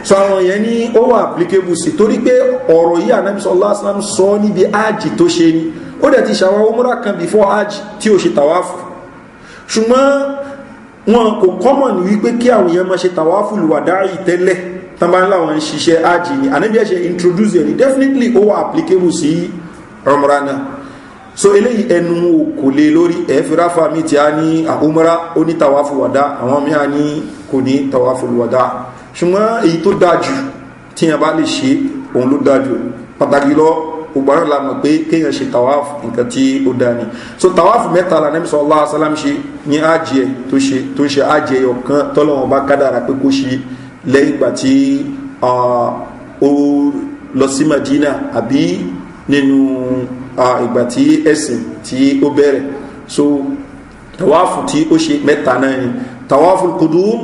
so àwọn yẹn ní ó wà applicable sí torí pé ọ̀rọ̀ yìí Ànábì sallallahu alaihi wasallam sọ níbi hajj tó ṣe ni ó dẹ̀ ti ṣàwọn umrah kan before hajj tí ó ṣe tàwáàfù ṣùgbọ́n wọn kò common wípé kí àwọn èèyàn máa ṣe tàwáàfù lùwàdáì tẹ́lẹ̀ tán bá ń láwọn ń ṣiṣẹ́ hajj ni Ànábì ṣe introduce ẹni definitely ó wà applicable sí umrah náà so eléyìí ẹnu kò lè lórí ẹ̀fìráfà mi tí a ní àhúmọ́ra ó ní tàwáfù wàdá àwọn mí a ní kò ní tàwáfù wàdá ṣùgbọ́n èyí tó dájú tí a bá lè ṣe òun ló dájú pàtàkì lọ ògbàrán la mọ̀ pé kéèyàn ṣe tàwáfù nǹkan tí ó dá ní so tàwáfù mẹ́ta la Nabi sallallahu alaihi wasallam ṣe ní ájẹ́ tó ṣe ájẹ́ ọ̀kan tọ́lọ́wọ́n bá kádàrà pé kó ṣe lẹ́yìn ìgbà tí ó lọ sí Madina àbí nínú ìgbà tí ẹ̀sìn tí ó bẹ̀rẹ̀ so tawafu tí ó ṣe mẹ́ta náà ni tawafu kudum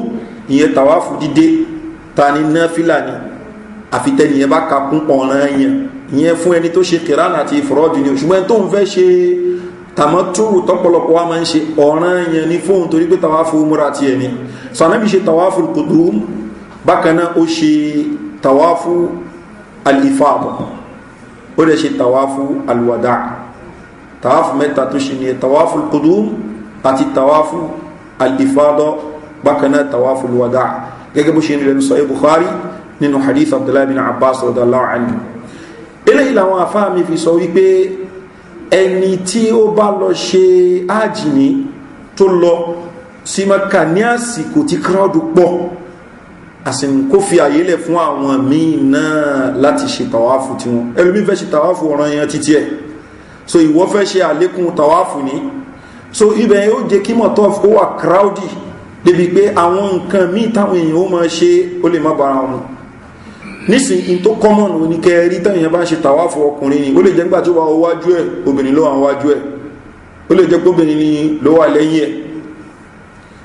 ìyẹn tawafu dídé ta ni náfìlà ni àfitẹ́niyẹn bá ka kún ọ̀ràn yẹn ìyẹn fún ẹni tó ṣe kìránà àti ìfọ́rọ́dù ni ṣùgbọ́n tó ń fẹ́ ṣe tàmọ́túrù tọ́pọ̀lọpọ̀ wa máa ń ṣe ọ̀ràn yẹn ní fóun torí pé tawafu múra ti ẹni so Ànábì ṣe tawafu kudum bákan náà ó ṣe tawafu al-ifada ó lè ṣe tawafu alwada tawafu mẹ́ta tó ṣe ní tawafu alqudum àti tawafu alifada bákanáà tawafu alwada gẹ́gẹ́ bó ṣe ní lẹ́nu sahih Bukhari nínú hadith Abdullahi bin Abbas radiyallahu anhu eléyìí làwọn afáàmì fi sọ wípé ẹni tí ó bá lọ ṣe ájìní tó lọ sí Mákà ní àsìkò tí crowd pọ̀ àsìn kó fi àyílẹ̀ fún àwọn míì náà láti ṣe tàwáfù tí wọn ẹlòmí fẹ́ ṣe tàwáfù ọ̀ràn yẹn títí ẹ̀ so ìwọ fẹ́ ṣe àlékún tàwáfù ní so ibẹ̀ yóò jẹ́ kí mọ̀tọ́ ó wà crowdy débi pé àwọn nǹkan míì táwọn èèyàn ó máa ṣe ó lè má bára wọn nísìn in tó common ní kẹrí táwọn èèyàn bá ń ṣe tàwáfù ọkùnrin ni ó lè jẹ́ nígbà tí ó wà wájú ẹ̀ obìnrin ló wà wájú ẹ̀ ó lè jẹ́ pé obìnrin ni ló wà lẹ́yìn ẹ̀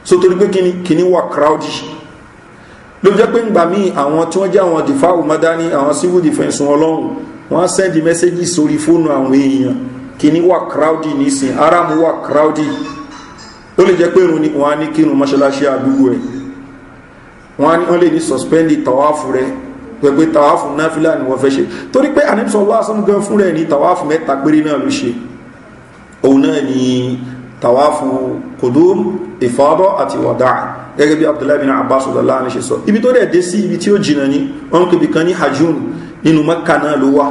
so torí pé kíní wà crowdy ló jẹ́ pé ńgbà míì àwọn tí wọ́n jẹ́ àwọn dìfáwò mọ́dání àwọn civil defense wọn lọ́hùn wọ́n send message sórí fóònù àwọn èèyàn kìíní wà crowdy nísìn aramu wà crowdy ó lè jẹ́ pé irun ni wọ́n á ní kírun mọ́ṣáláṣí àdúgbò ẹ̀ wọ́n lè ní suspend tàwáfù rẹ̀ pẹ̀pẹ́ tàwáfù náfílà ni wọ́n fẹ́ ṣe torí pé Ànábì sallallahu alaihi wasallam gan fún rẹ̀ ní tàwáfù mẹ́ta péré náà ló ṣe òun náà ni tàwáfù kudum ifada àti wada gẹ́gẹ́ bí Abdullahi bin Abbas radiyallahu anhu ṣe sọ ibi tó dẹ̀ dé sí ibi tí ó jìnà ní wọ́n kò bí kan ní hajjun nínú Makka náà ló wà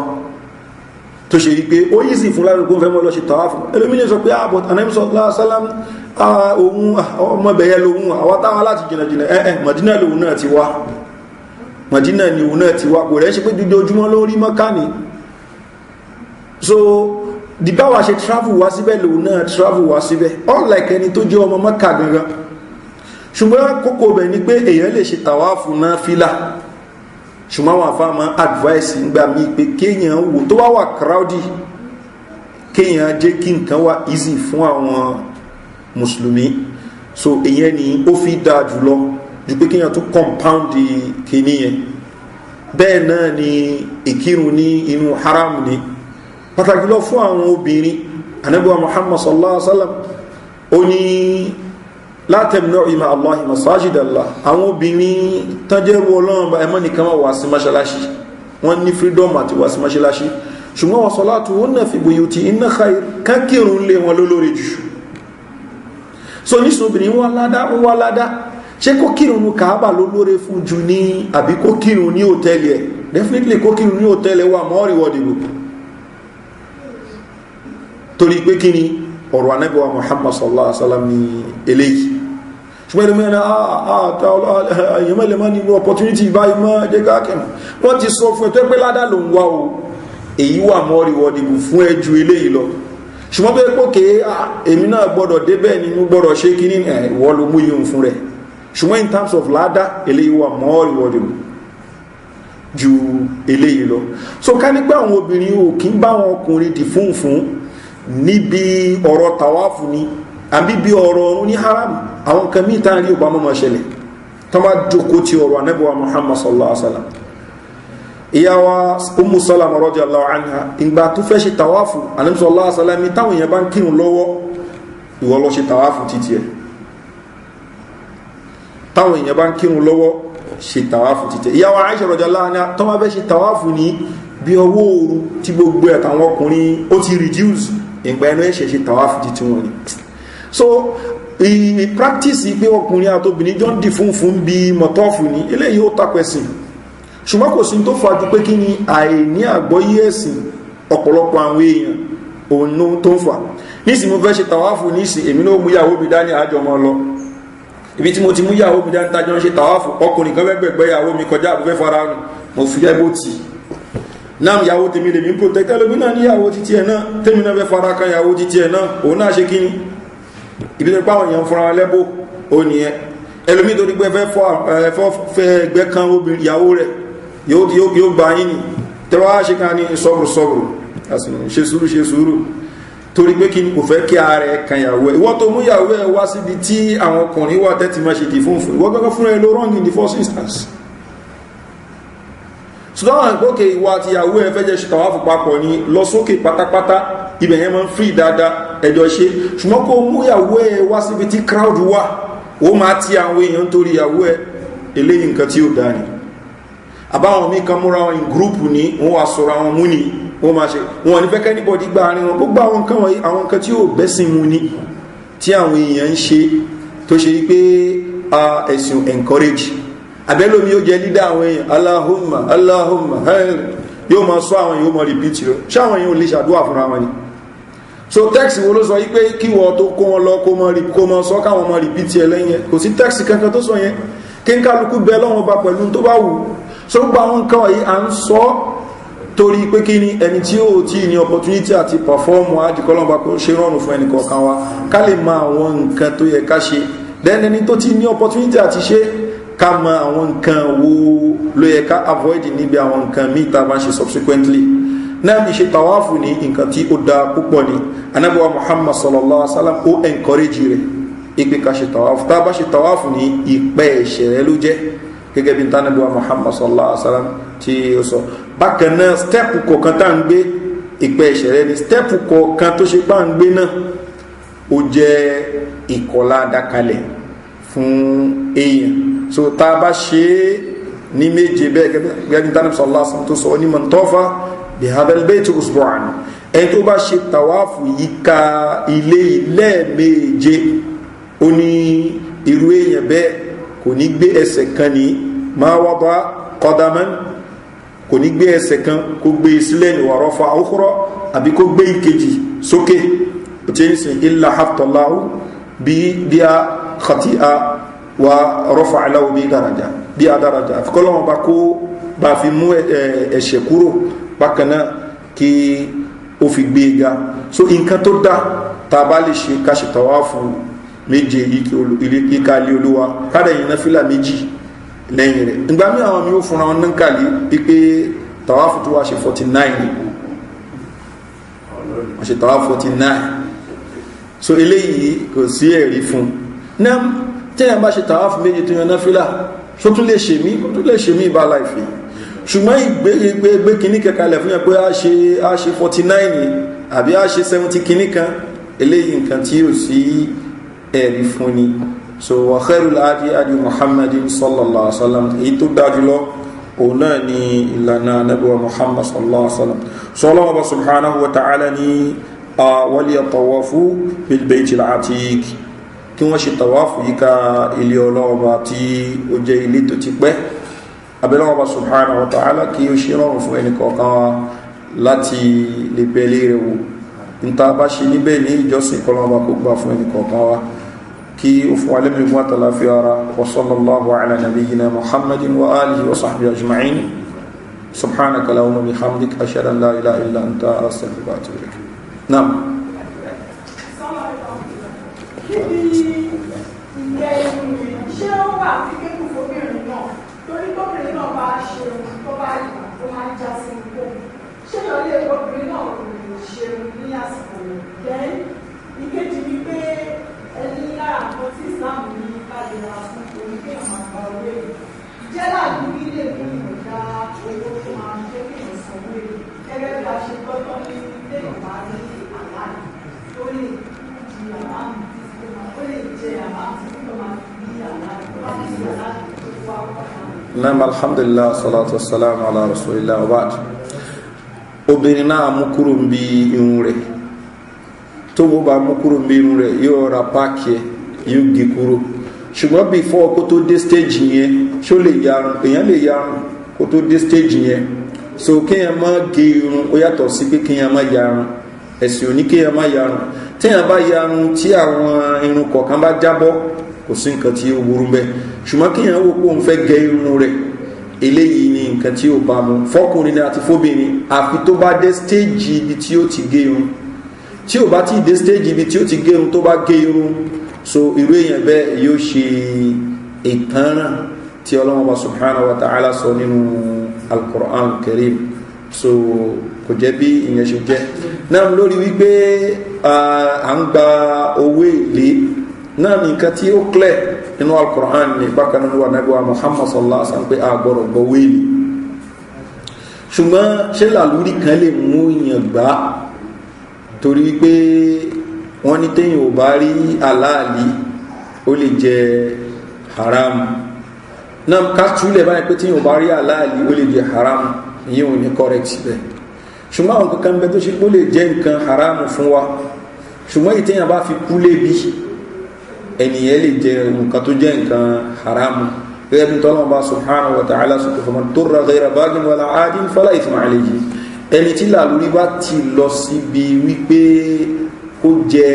tó ṣe rí pé ó yí sí fún lárúkú fẹ́ mọ́ lọ ṣe tàwáfù ẹlòmínì sọ pé àbọ̀ Ànábì sallallahu alaihi wasallam ohun ọmọbẹ̀yẹ lòun àwọn táwọn láti jìnà Madina lòun náà ti wá Madina ni òun náà ti wá kò rẹ̀ ṣe pé dídé ojúmọ́ ló rí Mọ́kà ní so dìbáwà ṣe travel wá síbẹ̀ lòun náà travel wá síbẹ̀ unlike ẹni tó jẹ́ ọmọ Mọ́kà gangan ṣùgbọ́n kókó bẹ̀ ni pé èèyàn lè ṣe tàwáfù náà fílà ṣùgbọ́n àwọn àfáà máa advice nígbà míì pé kéèyàn wò tó wá wà crowdy kéèyàn jẹ́ kí nǹkan wà easy fún àwọn mùsùlùmí so èyàn ni ó fi dáa jùlọ ju pé kíyàn tó compound kìíní yẹn bẹ́ẹ̀ náà ni ìkírun ní inú haram ni pàtàkì lọ fún àwọn obìnrin Ànábì wa Muhammad sallallahu alaihi wasallam ó ní la tamna'u ma Allahi masajid Allah àwọn obìnrin tánjẹ́rú ọlọ́run ẹmọ́ nìkan wà sí mọ́ṣálásí wọ́n ní freedom àti wà sí mọ́ṣálásí ṣùgbọ́n wa salatuhunna fi buyutihinna khair kákírun lé wọn lólórí jù so ní sóbìnrin wọ́n ládá ṣe kó kírun ní Kaaba ló lóore fún jù ní àbí kó kírun ní hòtẹ́lì ẹ̀ definitely kó kírun ní hòtẹ́lì wà mọ́ ríwọ́dìbò torí pé kí ni ọ̀rọ̀ Ànábì wa Muhammad sallallahu alaihi wasallam ní eléyìí ṣùgbọ́n ẹni mẹ́rin àyẹ̀mọ́lẹ̀ máa ní opportunity báyìí máa jẹ́ káàkiri wọ́n ti sọ fún ẹ̀tọ́ pé ládá ló ń wá o èyí wà mọ́ ríwọ́dìbò fún ẹjú eléyìí lọ ṣùgbọ́n tó yẹ pé òkè èmi náà gbọ́dọ̀ débẹ̀ ni mo gbọ́dọ̀ ṣe kí ní ìwọ ló mú yíò fún rẹ̀ ṣùgbọ́n in terms of ládá eléyìí wà more rewarding ju eléyìí lọ so ká ní pé àwọn obìnrin ò kí ń bá wọn ọkùnrin dì fún níbi ọ̀rọ̀ tàwáfù ni àbí bí ọ̀rọ̀ ọ̀run ní haram àwọn nǹkan míì tá à ń rí ọba mọ́mọ́ ṣẹlẹ̀ tó bá jókòó ti ọ̀rọ̀ Ànábì wa Muhammad sallallahu alaihi wasallam ìyàwó Ummu Salama radiyallahu anha ìgbà tó fẹ́ ṣe tàwáfù Ànábì sallallahu alaihi wasallam táwọn èèyàn bá ń kírun lọ́wọ́ ìwọ lọ ṣe tàwáfù títí ẹ̀ táwọn èèyàn bá ń kírun lọ́wọ́ ṣe tàwáfù títí ẹ̀ ìyàwó Aisha radiyallahu anha tó wá fẹ́ ṣe tàwáfù ní bí ọwọ́ òru tí gbogbo ẹ̀ táwọn ọkùnrin ó ti reduce ìgbà ẹnu ẹ̀ṣẹ̀ ṣe tàwáfù títí wọn ni so practice pé ọkùnrin àtobìnrin jọ ń dì fún bí mọ̀tọ́fù ní eléyìí ó takwẹ̀sìn ṣùgbọ́n kò sí tó fàájú pé kí ni àìní àgbọ́yé ẹ̀sìn ọ̀pọ̀lọpọ̀ àwọn èèyàn òun tó ń fà nísìn mo fẹ́ ṣe tàwáfù nísìn èmi náà mú yàwó mi dání àjọmọ́ lọ ibi tí mo ti mú yàwó mi dání tájọ́ ń ṣe tàwáfù ọkùnrin kan fẹ́gbẹ̀gbẹ́ yàwó mi kọjá àbúfẹ́ fara nù mo fi ẹ́ bó ti náà yàwó tèmi lèmi protect ẹlòmí náà ní yàwó títí ẹ̀ náà tèmi náà fẹ́ fara kan yàwó títí ẹ̀ náà òun náà ṣe kíni ibi tó pàwọn èèyàn fúnra lẹ́bó ó nìyẹn ẹlòmí tó dígbẹ́ fẹ́ ẹgbẹ́ kan obìnrin ìyàwó rẹ̀ yóò gba yín ni tẹ́wàá ṣe kan ní sọ́bùrù ṣe sùúrù torí pé kí ni kò fẹ́ kí ààrẹ kan yàwó ẹ̀ ìwọ́n tó mú yàwó ẹ̀ wá síbi tí àwọn ọkùnrin wà tẹ́tì máa ṣe dì fún ìwọ́n gẹ́gẹ́ fúnra ẹ̀ ló wrong in the first instance ṣùgbọ́n ìgbókè ìwà àti ìyàwó ẹ̀ fẹ́ jẹ́ ṣe tàwáfù papọ̀ ní lọ sókè pátápátá ibẹ̀ yẹn máa ń free dáadáa ẹjọ́ ṣe ṣùgbọ́n kó mú ìyàwó ẹ̀ wá síbi tí crowd wà ó máa ti àwọn èèyàn torí ìyàwó ẹ̀ eléyìí nǹkan tí ó dáa ni àbáwọn mí kan múra wọn in group ní wọ́n wá sọ̀rọ̀ àwọn mú ní wọ́n máa ṣe wọn ní fẹ́ kẹ́nìbọ̀dì gbá àárín wọn gbogbo àwọn nǹkan wọ̀nyí àwọn nǹkan tí ó bẹ́sìn mú ní tí àwọn èèyàn ń ṣe tó ṣe wípé ẹ̀sìn encourage àbẹ́lómi yóò jẹ́ lídá àwọn èèyàn Allahumma yóò máa sọ àwọn yóò máa repeat rẹ̀ ṣáwọn èèyàn ò lè ṣàdúwà fúnra wọn ni so text wo ló sọ wípé kí wọ́n tó kó wọn lọ kó máa sọ káwọn máa repeat ẹ̀ lẹ́yìn kò sí text kankan tó sọ yẹn kí n kálukú bẹ lọ́wọ́ bá pẹ̀lú tó bá wù so gbogbo àwọn nǹkan wọ̀nyí à ń sọ torí pé kí ni ẹni tí ó tí ní opportunity àti perform àdìkọ́lọ́mọba kó ṣe rọrùn fún ẹnì kọ̀ọ̀kan wa ká lè mọ àwọn nǹkan tó yẹ ká ṣe then ẹni tó ti ní opportunity àti ṣe ká mọ àwọn nǹkan wo ló yẹ ká avoid níbi àwọn nǹkan míì tá a bá ṣe subsequently náà bí ṣe tàwáfù ní nǹkan tí ó da púpọ̀ ni Ànábì wa Muhammad sallallahu alaihi wasallam ó encourage rẹ̀ ìpè ká ṣe tàwáfù tá a bá ṣe tàwáfù ní ìpẹ́ ẹ̀ṣẹ̀ rẹ̀ ló jẹ́ gẹ́gẹ́ bí Ànábì wa Muhammad sallallahu alaihi wasallam tí ó sọ bákan náà stẹ́pù kọ̀ọ̀kan tá à ń gbé ìpẹ́ ẹ̀ṣẹ̀ rẹ̀ ni stẹ́pù kọ̀ọ̀kan tó ṣe pá ń gbé náà ó jẹ́ ìkọlá dákalẹ̀ fún èèyàn so tá a bá ṣe ní méje bẹ́ẹ̀ gẹ́gẹ́ ní tánàbí sallallahu alaihi wasallam tó sọ ní man tafa bi hadhal bayti usbu'an ẹni tó bá ṣe tàwáàfù yíká ilé lẹ́ẹ̀méje ó ní irú èèyàn bẹ́ẹ̀ kò ní gbé ẹsẹ̀ kan ní ma wada qadaman kò ní gbé ẹsẹ̀ kan kó gbé sílẹ̀ ní wa rafa'a ukhra àbí kó gbé ìkejì sókè ó ti ń sìn illa haftallahu bí a khati'a wa rafa'a lahu bí a daraja àfikọ́lọ́wọ́n bá kó bá fi mú ẹ̀ṣẹ̀ kúrò bákanáà kí ó fi gbé ga so nǹkan tó dá tá bá lè ṣe ká ṣe tàwáàfù méje ìkàlẹ̀ olúwa kádà yìí náfílà méjì lẹ́yìn rẹ̀ ìgbà mí àwọn mi ó fúnra wọn náà kàlẹ̀ pípé tàwáàfù tó wá ṣe 49 wọ́n ṣe tàwáàfù 49 so eléyìí kò sí ẹ̀rí fún náà tẹ́yàn bá ṣe tàwáàfù méje tó yan náfílà so tún lè ṣe mí bá láìfì ṣùgbọ́n ìgbé kìíní kẹkàlẹ̀ fún yẹn pé a ṣe 49 àbí a ṣe 70 kìíní kan eléyìí nǹkan tí ó sí ẹ̀rí fún ni so wa khairul hadi hadi muhammadin sallallahu alaihi wasallam èyí tó dájú lọ òun náà ni ìlànà nabuwa muhammad sallallahu alaihi wasallam sallallahu alaihi subhanahu wa ta'ala ni waliyatawafu bil baytil atiq kí wọ́n ṣe tawafu yíká ilé ọlọ́ọba tí ó jẹ́ ilé tó ti pẹ́ abẹ́lọ́wọ́ subhanahu wa ta'ala kí ó ṣe rọrùn fún ẹni kọ̀ọ̀kan wa láti lè bẹ̀lẹ̀ rẹ̀ wò níta bá ṣe níbẹ̀ ní ìjọsìn kọlọ́wọ́ kó gbà fún ẹni kọ̀ọ̀kan wa kí ó fún wa lẹ́mìí fún àtàláfí ara wa sallallahu ala nabiyyina muhammadin wa alihi wa sahbihi ajma'in subhanaka lahumma bihamdik ashhadu an la ilaha illa anta astaghfiruka wa atubu ilaik naam torí gómìnà náà bá ṣe tó bá yìí tó máa ń já sí ikú ṣé ìyọlé gómìnà náà kò lè ṣe ní àsìkò rẹ̀ ìkejì ni pé ẹni lára nǹkan tí Islam ní kájọra fún orí kéèyàn máa gba owó èlò jẹ́ láàbù ilé gómìnà dá owó tó máa ń jẹ́ kéèyàn sanwó èlò gẹ́gẹ́ bí a ṣe gbọ́dọ̀ ní lẹ́yìn máa ní àlàyé tó lè di àlàyé ó lè jẹ àlàyé tó máa ní àlàyé tó bá ní àlàyé tó wá wọ́n. Naam alhamdulillah salatu wassalamu ala rasulillah wa ba'd obìnrin náà mú kúrò ń bí irun rẹ̀ tó bó bá mú kúrò ń bí irun rẹ̀ yóò ra páàkì ẹ̀ yóò gé kúrò ṣùgbọ́n before kó tó dé stage yẹn ṣó lè yarun èèyàn lè yarun kó tó dé stage yẹn so kéèyàn má gé irun ó yàtọ̀ sí pé kéèyàn má yarun ẹ̀sìn òní kéèyàn má yarun téèyàn bá yarun tí àwọn irun kọ̀ọ̀kan bá jábọ́ kò sí nǹkan tí ó burú bẹ́ẹ̀ ṣùgbọ́n kí yàn wò pé òun fẹ́ gẹ irun rẹ̀ eléyìí ni nǹkan tí ó bá mu fọ́kùnrin ni àti fóbìnrin àfi tó bá dé stéèjì ibi tí ó ti gé irun tí ò bá ti dé stéèjì ibi tí ó ti gé irun tó bá gé irun so irú èèyàn bẹ́ẹ̀ yóò ṣe ìtanràn tí Ọlọ́hun Ọba subhanahu wa ta'ala sọ nínú al-Qur'an karim so kò jẹ́ bí ìyẹn ṣe jẹ́ náà lórí wípé à ń gba owó èlé náà nìkan tí ó clear nínú al-Qur'an ní bákan nínú ànábì Muhammad sallallahu alaihi wasallam pé a gbọ́dọ̀ gbọ́ wéèlì ṣùgbọ́n ṣé làlúrí kan lè mú èèyàn gbá torí pé wọ́n ní téèyàn ò bá rí aláàlí ó lè jẹ haram náà ká túlẹ̀ báyìí pé téèyàn ò bá rí aláàlí ó lè jẹ haram ìyẹn ò ní correct bẹ́ẹ̀ ṣùgbọ́n àwọn kankan bẹ tó ṣe pé ó lè jẹ nǹkan haram fún wa ṣùgbọ́n ìtéèyàn bá fi kú lébi ẹnìyàn lè jẹ nǹkan tó jẹ́ nǹkan haramu gẹ́gẹ́ bí tọ́lọ́mọba subhanahu wa ta'ala sọ̀tọ̀ fún turra ghayra baghin wala adin fala ithma alayhi ẹni tí làlúrí bá ti lọ síbi wípé kó jẹ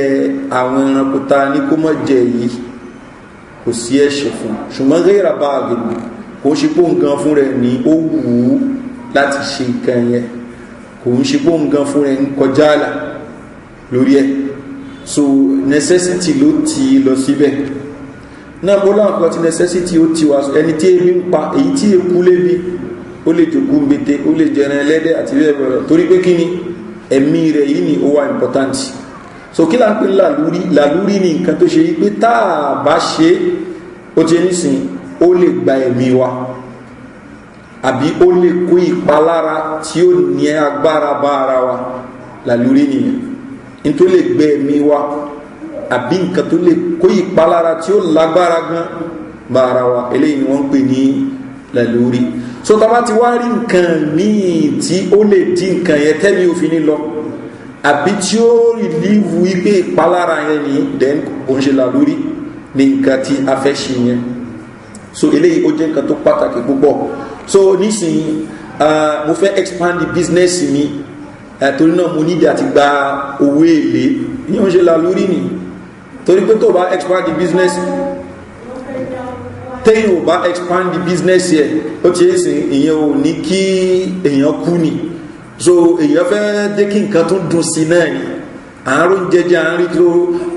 àwọn ẹranko ta ní kó mọ̀ jẹ yìí kò sí ẹ̀ṣẹ̀ fún ṣùgbọ́n ghayra baghin kò ń ṣe pé nǹkan fún rẹ̀ ní ó wù ú láti ṣe nǹkan yẹn kò ń ṣe pé nǹkan fún rẹ̀ ń kọjá àlà lórí ẹ̀ so necessity ló ti lọ síbẹ̀ náà bó láwọn kan ti necessity ó ti wá ẹni tí ebi ń pa èyí tí eku lébi ó lè jòkó mbete ó lè jẹran ẹlẹ́dẹ̀ àti bẹ́ẹ̀ bẹ́ẹ̀ torí pé kí ni ẹ̀mí rẹ̀ yìí ni ó wà important so kí là ń pè làlúrí ní nǹkan tó ṣe yí pé tá a bá ṣe ó ti nísìn ó lè gba ẹ̀mí wa àbí ó lè kó ìpalára tí ó ní agbára bá ara wa làlúrí nìyẹn nítorí lè gbẹ ẹ̀mí wa àbí nǹkan tó lè kó ìpalára tí ó lágbára gan bá ara wa eléyìí ni wọ́n ń pè ní lálórí so tá bá ti wá rí nǹkan míì tí ó lè dí nǹkan yẹn tẹ́mi òfin ní lọ àbí tí ó rìlíìvù wípé ìpalára yẹn ni then òun ṣe lálórí ní nǹkan tí a fẹ́ ṣe yẹn so eléyìí ó jẹ́ nǹkan tó pàtàkì púpọ̀ so nísìnyí mo fẹ́ expand the business mi torí náà mo nídìí àti gba owó èlé ìyẹn ń ṣe lálórí ni torí pé tó bá expand the business téyìn ò bá expand the business yẹ ó ti ń sìn ìyẹn ò ní kí èèyàn kú ni so èèyàn fẹ́ dé kí nǹkan tó dùn sí náà ni àárún jẹjẹ àárín tó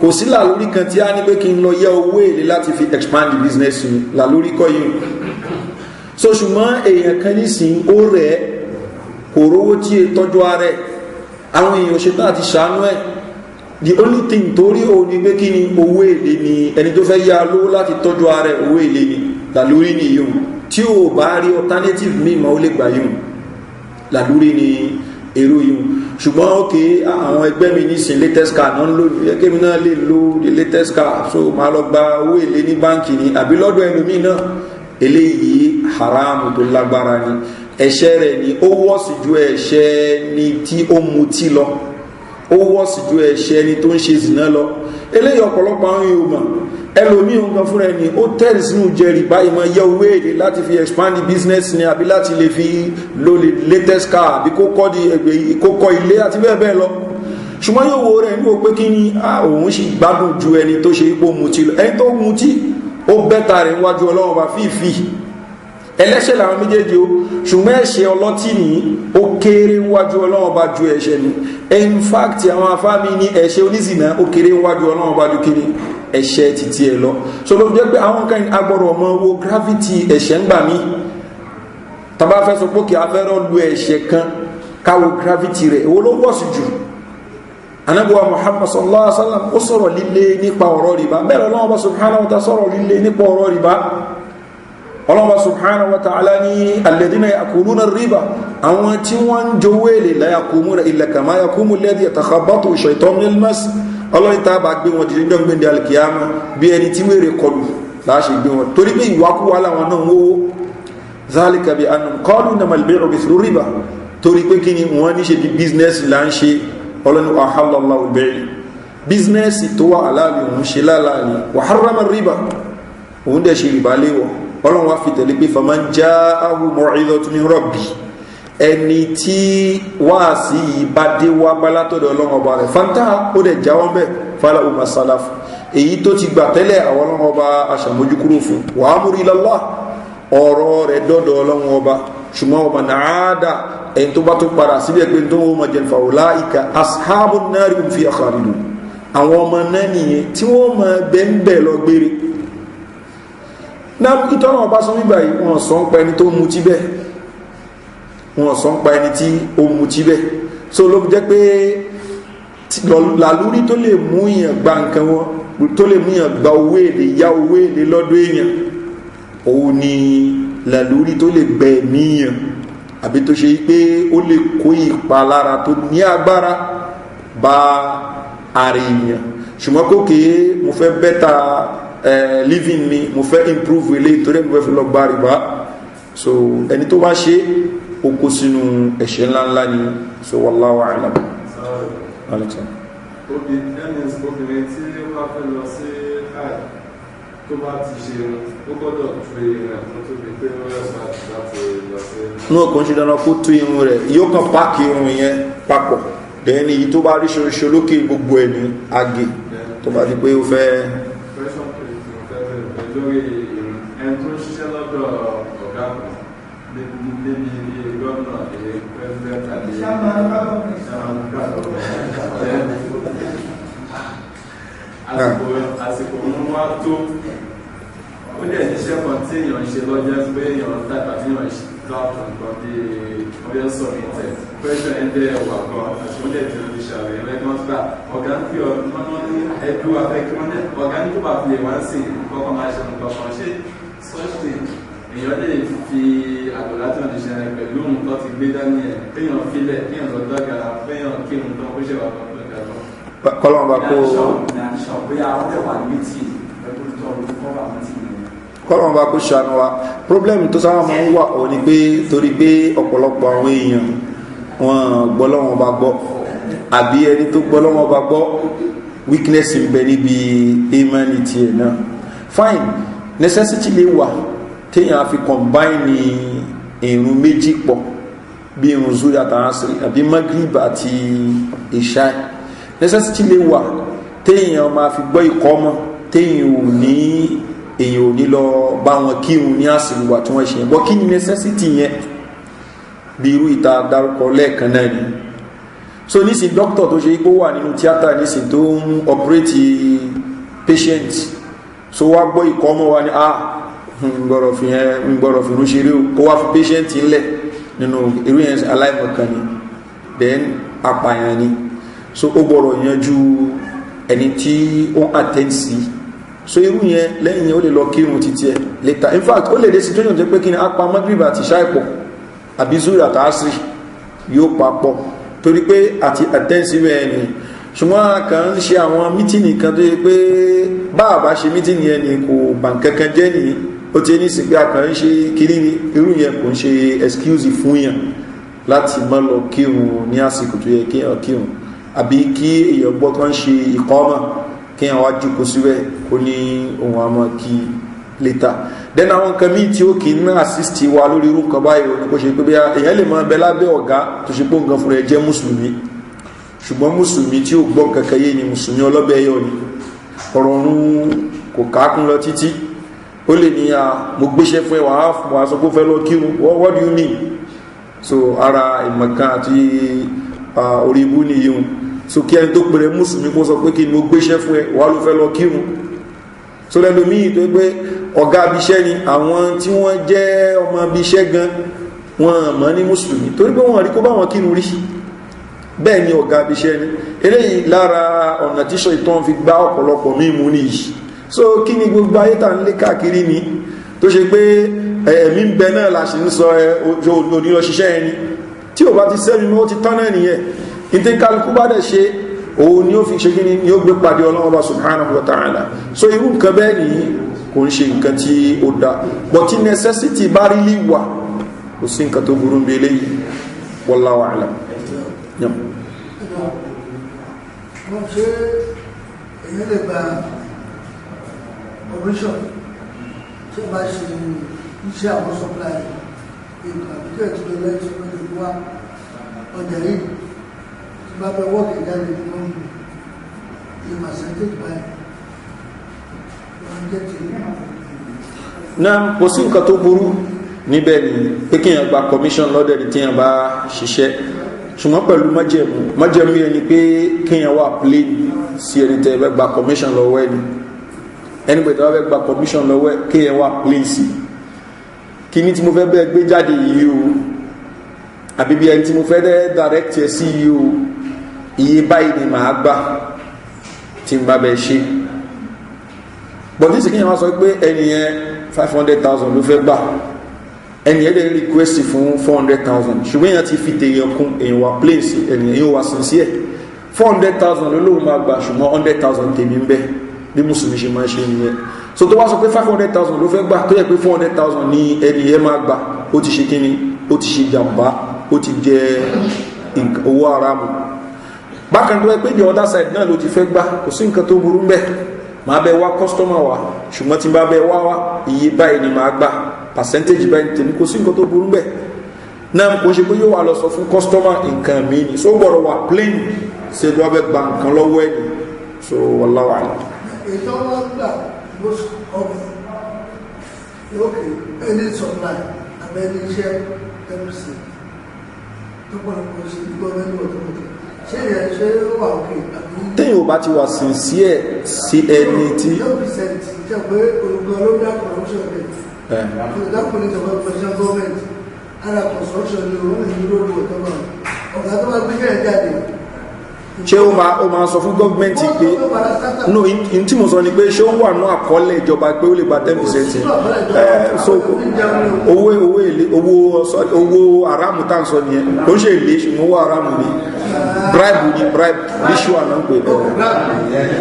kò sí làlórí kan tí a ní pé kí n lọ yá owó èlé láti fi expand the business mi làlórí kọ́ yìí so ṣùgbọ́n èèyàn kan nísìn ó rẹ̀ kò rówó tí è tọ́jú ara ẹ̀ àwọn èèyàn ṣe tán àti ṣàánú ẹ̀ the only thing torí o ní pé kí ni owó èlé ni ẹni tó fẹ́ yá lówó láti tọ́jú ara ẹ̀ owó èlé ni làlórí ni yìí tí o bá rí alternative mímọ́ ó lè gbà yìí làlórí ni èrò yìí ṣùgbọ́n ókè àwọn ẹgbẹ́ mi nísìn latest car náà ń lò ẹgbẹ́ mi náà lè lo the latest car so máa lọ gba owó èlé ní báǹkì ni àbí lọ́dọ̀ ẹlòmíì náà eléyìí haramu tó lágbára ni ẹ̀ṣẹ̀ rẹ̀ ni ó wọ́sì ju ẹ̀ṣẹ̀ ni tí ó mutí lọ ó wọ́sì ju ẹ̀ṣẹ̀ ni tó ń ṣe zìnà lọ eléyìí ọ̀pọ̀lọpọ̀ àwọn yóò mọ̀ ẹlòmíì nǹkan fúnra ẹni ó tẹ̀lé sínú jẹrì báyìí máa yẹ owó èdè láti fi expand the business ni àbí láti lè fi lo latest car àbí kó kọ́ ilé àti bẹ́ẹ̀ bẹ́ẹ̀ lọ ṣùgbọ́n yóò wo rẹ̀ ní o pé kí ni òun sì gbádùn ju ẹni tó ṣe ipò mutí lọ ẹni tó mutí ó bẹ́ta rẹ̀ níwájú ọlọ́run bá fífi ẹlẹ́ṣẹ̀ làwọn méjèèjì ó ṣùgbọ́n ẹ̀ṣẹ̀ ọlọ́tí ní ó kéré níwájú ọlọ́run bá ju ẹ̀ṣẹ̀ ni in fact àwọn afámi ní ẹ̀ṣẹ̀ oníṣìnà ó kéré níwájú ọlọ́run bá ju kíni ẹ̀ṣẹ̀ títí ẹ̀ lọ so ló jẹ́ pé àwọn kan agbọ́dọ̀ ọmọ wo gravity ẹ̀ṣẹ̀ ń gbà mí tàbá fẹ́ sọ pé kí afẹ́rọ́ lu ẹ̀ṣẹ̀ kan káwo gravity rẹ̀ èwo ló wọ́sì jù anabuwa muhammad sallallahu alaihi wasallam ó sọ̀rọ̀ líle nípa ọ̀rọ̀ rìbá bẹ́ẹ̀ Ọlọ́hun bá subhanahu wa ta'ala sọ̀rọ̀ líle nípa ọ̀rọ̀ rìbá Ọlọ́hun bá subhanahu wa ta'ala ní alladhina ya'kuluna ar-riba àwọn tí wọ́n ń jowó èlé la yaqumuna illa kama yaqumu alladhi yatakhabbathu ash-shaytanu min al-mas ọlọ́rin tá a bá gbé wọn dìde jọ́ gbé ní alkiyama bí ẹni tí wèrè kọlù láṣẹ gbé wọn torí pé ìwákúwá làwọn náà ń wówó zalika bi annahum qalu innamal bay'u mithlu riba torí pé kí ni wọ́n ní ṣe di business là ń ṣe ọlọ́ni wa halallahu al-bay' business tó wà aláàbí òun ṣe láàlàní wa harrama riba òun dẹ̀ ṣe rìbá léwọ̀ ọlọ́run wá fi tẹ̀lé pé faman ja'ahu maw'izatun min rabbi ẹni tí wáàsí yìí bá dé wá bá látọ̀dọ̀ ọlọ́run ọba rẹ̀ fanta ó dẹ̀ jáwọ́ bẹ́ẹ̀ fala umma salaf èyí tó ti gbà tẹ́lẹ̀ àwọn ọlọ́run ọba aṣàmójúkúrò fún wa amru ila Allah ọ̀rọ̀ rẹ̀ dọ́dọ̀ ọlọ́run ọba ṣùgbọ́n ọba nàádà ẹni tó bá tó padà síbẹ̀ pé tó wọ́n mọ̀ jẹ́ fàwọláìka ashabun nari hum fiha khalidun àwọn ọmọ náà nìyẹn tí wọ́n mọ̀ bẹ́ẹ̀ lọ gbére náà ìtọ́nà ọba sọ nígbà yìí wọ́n sọ ń pa ẹni tó mutí bẹ́ẹ̀ wọ́n sọ ń pa ẹni tí ó mutí bẹ́ẹ̀ so ló jẹ́ pé làlúrí tó lè mú èèyàn gba nǹkan wọn tó lè mú èèyàn gba owó èlé yá owó èlé lọ́dọ̀ èèyàn òun ni làlúrí tó lè gbẹ níyàn àbí tó ṣe pé ó lè kó ìpalára tó ní agbára bá ara èèyàn ṣùgbọ́n kókè mo fẹ́ bẹ́ta living mi mo fẹ́ improve ilé torí mo fẹ́ fi lọ gba rìbá so ẹni tó bá ṣe ó kó sínú ẹ̀ṣẹ̀ ńláńlá ni so wallahu a'lam. obìnrin tí ó bá fẹ́ lọ sí hajj tó bá ti ṣe ó gbọ́dọ̀ fi rẹ̀ fún tó fi pé ó rẹ̀sà láti lọ sí. inú ọkàn ṣe dáná kó tú irun rẹ̀ yóò kàn páàkì irun yẹn papọ̀ dẹ́ni èyí tó bá rí ṣoṣo lókè gbogbo ẹ̀ ní agé tó bá di pé ó fẹ́. lórí ẹni tó ń ṣiṣẹ́ lọ́dọ̀ ọ̀gá kan níbi gómìnà ilé pẹ́sidẹ́ntì àti àsìkò ń wá tó ó dẹ̀ níṣẹ́ kan tí èèyàn ń ṣe lọ́jọ́ pé èèyàn dàgbà tí èèyàn láàpù nǹkan bí ọyọ́ sọ̀rọ̀ pẹ́sẹ̀ ẹ̀ndẹ̀ wà kan àti wọ́n dẹ̀ tí ó ti ṣàrẹ̀ ẹlẹ́gbọ́n gbà ọ̀gá ń pè ọ́ ní ẹ̀dú afẹ́kíwọ́n ọ̀gá ní tó bá fi lè wá sí kọ́kọ́ máa ṣe nǹkan kan ṣe sọ́ọ̀ṣì èèyàn lè fi àgbàlá tí wọ́n ti ṣe rẹ̀ pẹ̀lú nǹkan ti gbé dání ẹ̀ péyàn filẹ̀ péyàn lọ dọ́gàrà péyàn kí nǹkan kó ṣe wà kan tó ga lọ. kọ́lọ́mọba kó bóyá wọ́n tẹ̀ wà ní mítì ẹgbẹ́ tó ń kọ́ bá mítì kọ́lọ̀ bá kó ṣàánú wa problem tó sábà máa ń wà ọ̀ ni pé torí pé ọ̀pọ̀lọpọ̀ àwọn èèyàn wọn gbọ́ lọ́wọ́n bá gbọ́ àbí ẹni tó gbọ́ lọ́wọ́n bá gbọ́ weakness ń bẹ níbi humanity ẹ̀ náà fine necessity lè wà téèyàn fi combine irun méjì pọ̀ bí irun zuri àtàrásí àbí magrib àti ìṣá necessity lè wà téèyàn máa fi gbọ́ ìkọ́mọ́ téèyàn ò ní lọ bá wọn kírun ní àsìkò tí wọ́n ṣe bọ́ kí ni necessity yẹn bí irú ìta dárúkọ lẹ́ẹ̀kan náà ni so nísìn doctor tó ṣe ipò wà nínú tíátà nísìn tó ń operate patient so wá gbọ́ ìkọ́mọ́ wa ni gbọ́rọ̀ fi rún ṣeré kó wá fi patient ńlẹ̀ nínú irú yẹn aláìmọ̀kan ni then apàyàn ni so ó gbọ́rọ̀ yanjú ẹni tí ó ń attend sí so irú yẹn lẹ́yìn ó lè lọ kírun títí ẹ later in fact ó lè dé situation tó pé kí ni apá magrib àti ṣáìpọ̀ àbí zuri àti asiri yóò papọ̀ torí pé àti attend sí bẹ́ẹ̀ ni ṣùgbọ́n a kàn ń ṣe àwọn mítìnì kan tó yẹ pé báàbá ṣe mítìnì yẹn ni kò bà kankan jẹ́ nìyí ó ti ní sí pé a kàn ń ṣe kiri ni irú yẹn kò ń ṣe excuse fún yàn láti má lọ kírun ní àsìkò tó yẹ kéèyàn kírun àbí kí èèyàn gbọ́ kan ṣe ìkọ́mọ̀ kéèyàn wá jùkú síbẹ̀ kó ní ohun àmọ́ kí later then àwọn nǹkan míì tí ó kì í ná assist wa lórí irú nǹkan báyìí ó ní kó ṣe pé bí èèyàn lè máa bẹ lábẹ́ ọ̀gá tó ṣe pé nǹkan fúnra ẹ jẹ́ mùsùlùmí ṣùgbọ́n mùsùlùmí tí ó gbọ́ nǹkan kan yé ni mùsùlùmí ọlọ́bẹ̀ ẹyọ ni ọ̀rọ̀ ọ̀run kò kákún lọ títí ó lè ní mo gbéṣẹ́ fún ẹ wàá fún wa sọ pé ó fẹ́ lọ kírun what do you mean so ara ìmọ̀kan àti orí ibú nìyí so kí ẹni tó pèrè mùsùlùmí kó sọ pé kí ni mo gbéṣẹ́ fún ẹ wàá ló fẹ́ lọ kírun so lẹ́nu míì tó pé ọ̀gá abiṣẹ́ ni àwọn tí wọ́n jẹ́ ọmọ abiṣẹ́ gan wọn mọ̀ ní mùsùlùmí torí pé wọ́n rí kó bá wọn kírun rí bẹ́ẹ̀ ni ọ̀gá abiṣẹ́ ni eléyìí lára ọ̀nà tíṣọ́ ìtàn fi gbá ọ̀pọ̀lọpọ̀ mímú nìyí so kí ni gbogbo ayé tà ń lé káàkiri ni tó ṣe pé ẹ̀mí ń bẹ náà la ṣe ń sọ onílọ ṣiṣẹ́ ẹni tí ò bá ti sẹ́mi mọ́ ti tán náà nìyẹn ìtí kálukú bá dẹ̀ ṣe òun ni ó fi ṣe kí ni ó gbé pàdé Ọlọ́run Ọba subhanahu wa ta'ala so irú nǹkan bẹ́ẹ̀ ni kò ń ṣe nǹkan tí ó dá but tí necessity bá rí lè wà kò sí nǹkan tó burú bí eléyìí wallahu a'lam. wọ́n ṣe èyí lè gba operation tí ó bá ṣe iṣẹ́ àwọn supply ìgbà àbíkẹ́ ìtúndọ̀ lẹ́yìn tó pẹ̀lú wá ọjà yìí tí bá bẹ wọ́ọ̀kì jáde fún ìmọ̀sẹ̀ntẹ́jì báyìí wọ́n jẹ́ ti náà kò sí nǹkan tó burú níbẹ̀ ni pé kíyàn gba commission lọ́dẹ̀ ní tíyàn bá ṣiṣẹ́ ṣùgbọ́n pẹ̀lú májẹ̀mú yẹn ni pé kíyàn wà plain sí ẹni tẹ́ fẹ́ gba commission lọ́wọ́ ẹni ẹni pẹ̀lú tẹ́ fẹ́ gba commission lọ́wọ́ kíyàn wà plain sí kí ní tí mo fẹ́ bẹ́ẹ̀ gbé jáde yìí o àbí bí ẹni tí mo fẹ́ dẹ́ direct ẹ sí yìí o iye báyìí ni màá gbà tí n bá bẹ ṣe bọ̀dí sì kíyàn wá sọ pé ẹni yẹn 500,000 ló fẹ́ gbà ẹni yẹn lè request fún 400,000 ṣùgbọ́n èèyàn ti fi tèèyàn kún èèyàn wà place ènìyàn yóò wà sincere 400,000 ló lóun máa gbà ṣùgbọ́n 100,000 tèmi ń bẹ bí mùsùlùmí ṣe máa ṣe nìyẹn so tó wá sọ pé 500,000 ló fẹ́ gbà tó yẹ pé 400,000 ní ẹni yẹn máa gbà ó ti ṣe kíni ó ti ṣe jàmbá ó ti jẹ owó aramu bákan tó yẹ pé the other side náà ló ti fẹ́ gbà kò sí nǹkan tó burú ń bẹ máa bẹ wá customer wa ṣùgbọ́n tí bá bẹ wá iye báyìí ni máa gbà percentage báyìí tèmi kò sí nǹkan tó burú bẹ́ẹ̀ náà kò ṣe pé yóò wà lọ sọ fún customer nǹkan mi ni so gbọ́dọ̀ wà plain ṣe ló wá bẹ gba nǹkan lọ́wọ́ ẹ̀ ni so wallahu a'lam. ètò wọn gbà most of okay any supply abẹ́ni iṣẹ́ mc tó pọ̀lọpọ̀ sí gọ́ọ̀mẹ́ntì ọ̀tọ̀ọ̀tọ̀ ṣé ìyẹn ṣe ó wà òkè àbí. téèyàn ò bá ti wà sincere sí ẹni tí. yóò fi sẹ́ǹtì jẹ́ pé olùgbọ́n ló dá corruption rate. That police of opposition government and a construction ni òun ní lórí ọ̀tọ́mọ̀ ọ̀gá tó máa gbégbé ẹ̀ jáde. ṣé ó máa sọ fún gọ́ọ̀mẹ̀ntì pé no in tí mo sọ ni pé ṣé ó wà ní àkọọ́lẹ̀ ìjọba pé ó lè gba 10% so owó aráàmù tá à ń sọ nìyẹn kò ń ṣe èlé ṣùgbọ́n owó aráàmù ni bribe ritual náà ń pè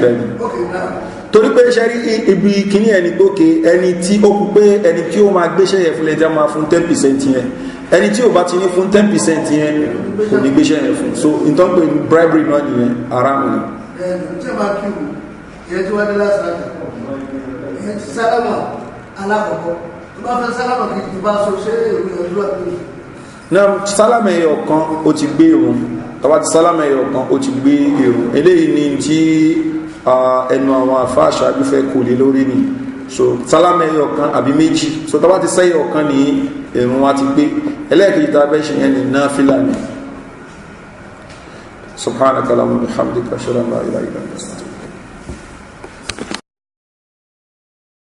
bẹ́ẹ̀. Okay, now torí pé ṣe rí ibi kíní ẹni gbókè ẹni tí ó kú pé ẹni tí ó máa gbéṣẹ́ yẹn fún lẹ́jà máa fún 10% yẹn ẹni tí ò bá ti ní fún 10% yẹn kò ní gbéṣẹ́ yẹn fún so ìtàn pé bribery náà nìyẹn aráàmù ni. tí a máa kí wù ìyẹn tí wọ́n dé láti láti ìyẹn ti sálámà alákọ̀ọ́kọ́ tó bá fẹ́ sálámà kejì tó bá so ṣé èrò ìyọjú àti náà sálámà ẹyọ kan ó ti gbé irun tọba ti sálámà ẹyọ kan ó ti gbé irun eléyìí ni tí ẹnu àwọn àfá àṣáájú fẹ́ kò lè lórí ni so sálámà ẹyọ kan àbí méjì so tọba ti sẹ́yọ kan ní irun wa ti gbé ẹlẹ́ẹ̀kejì tá a fẹ́ ṣe yẹn ní náfílà ni subhanaka allahumma wa bihamdika ashhadu an la ilaha illa anta astaghfiruka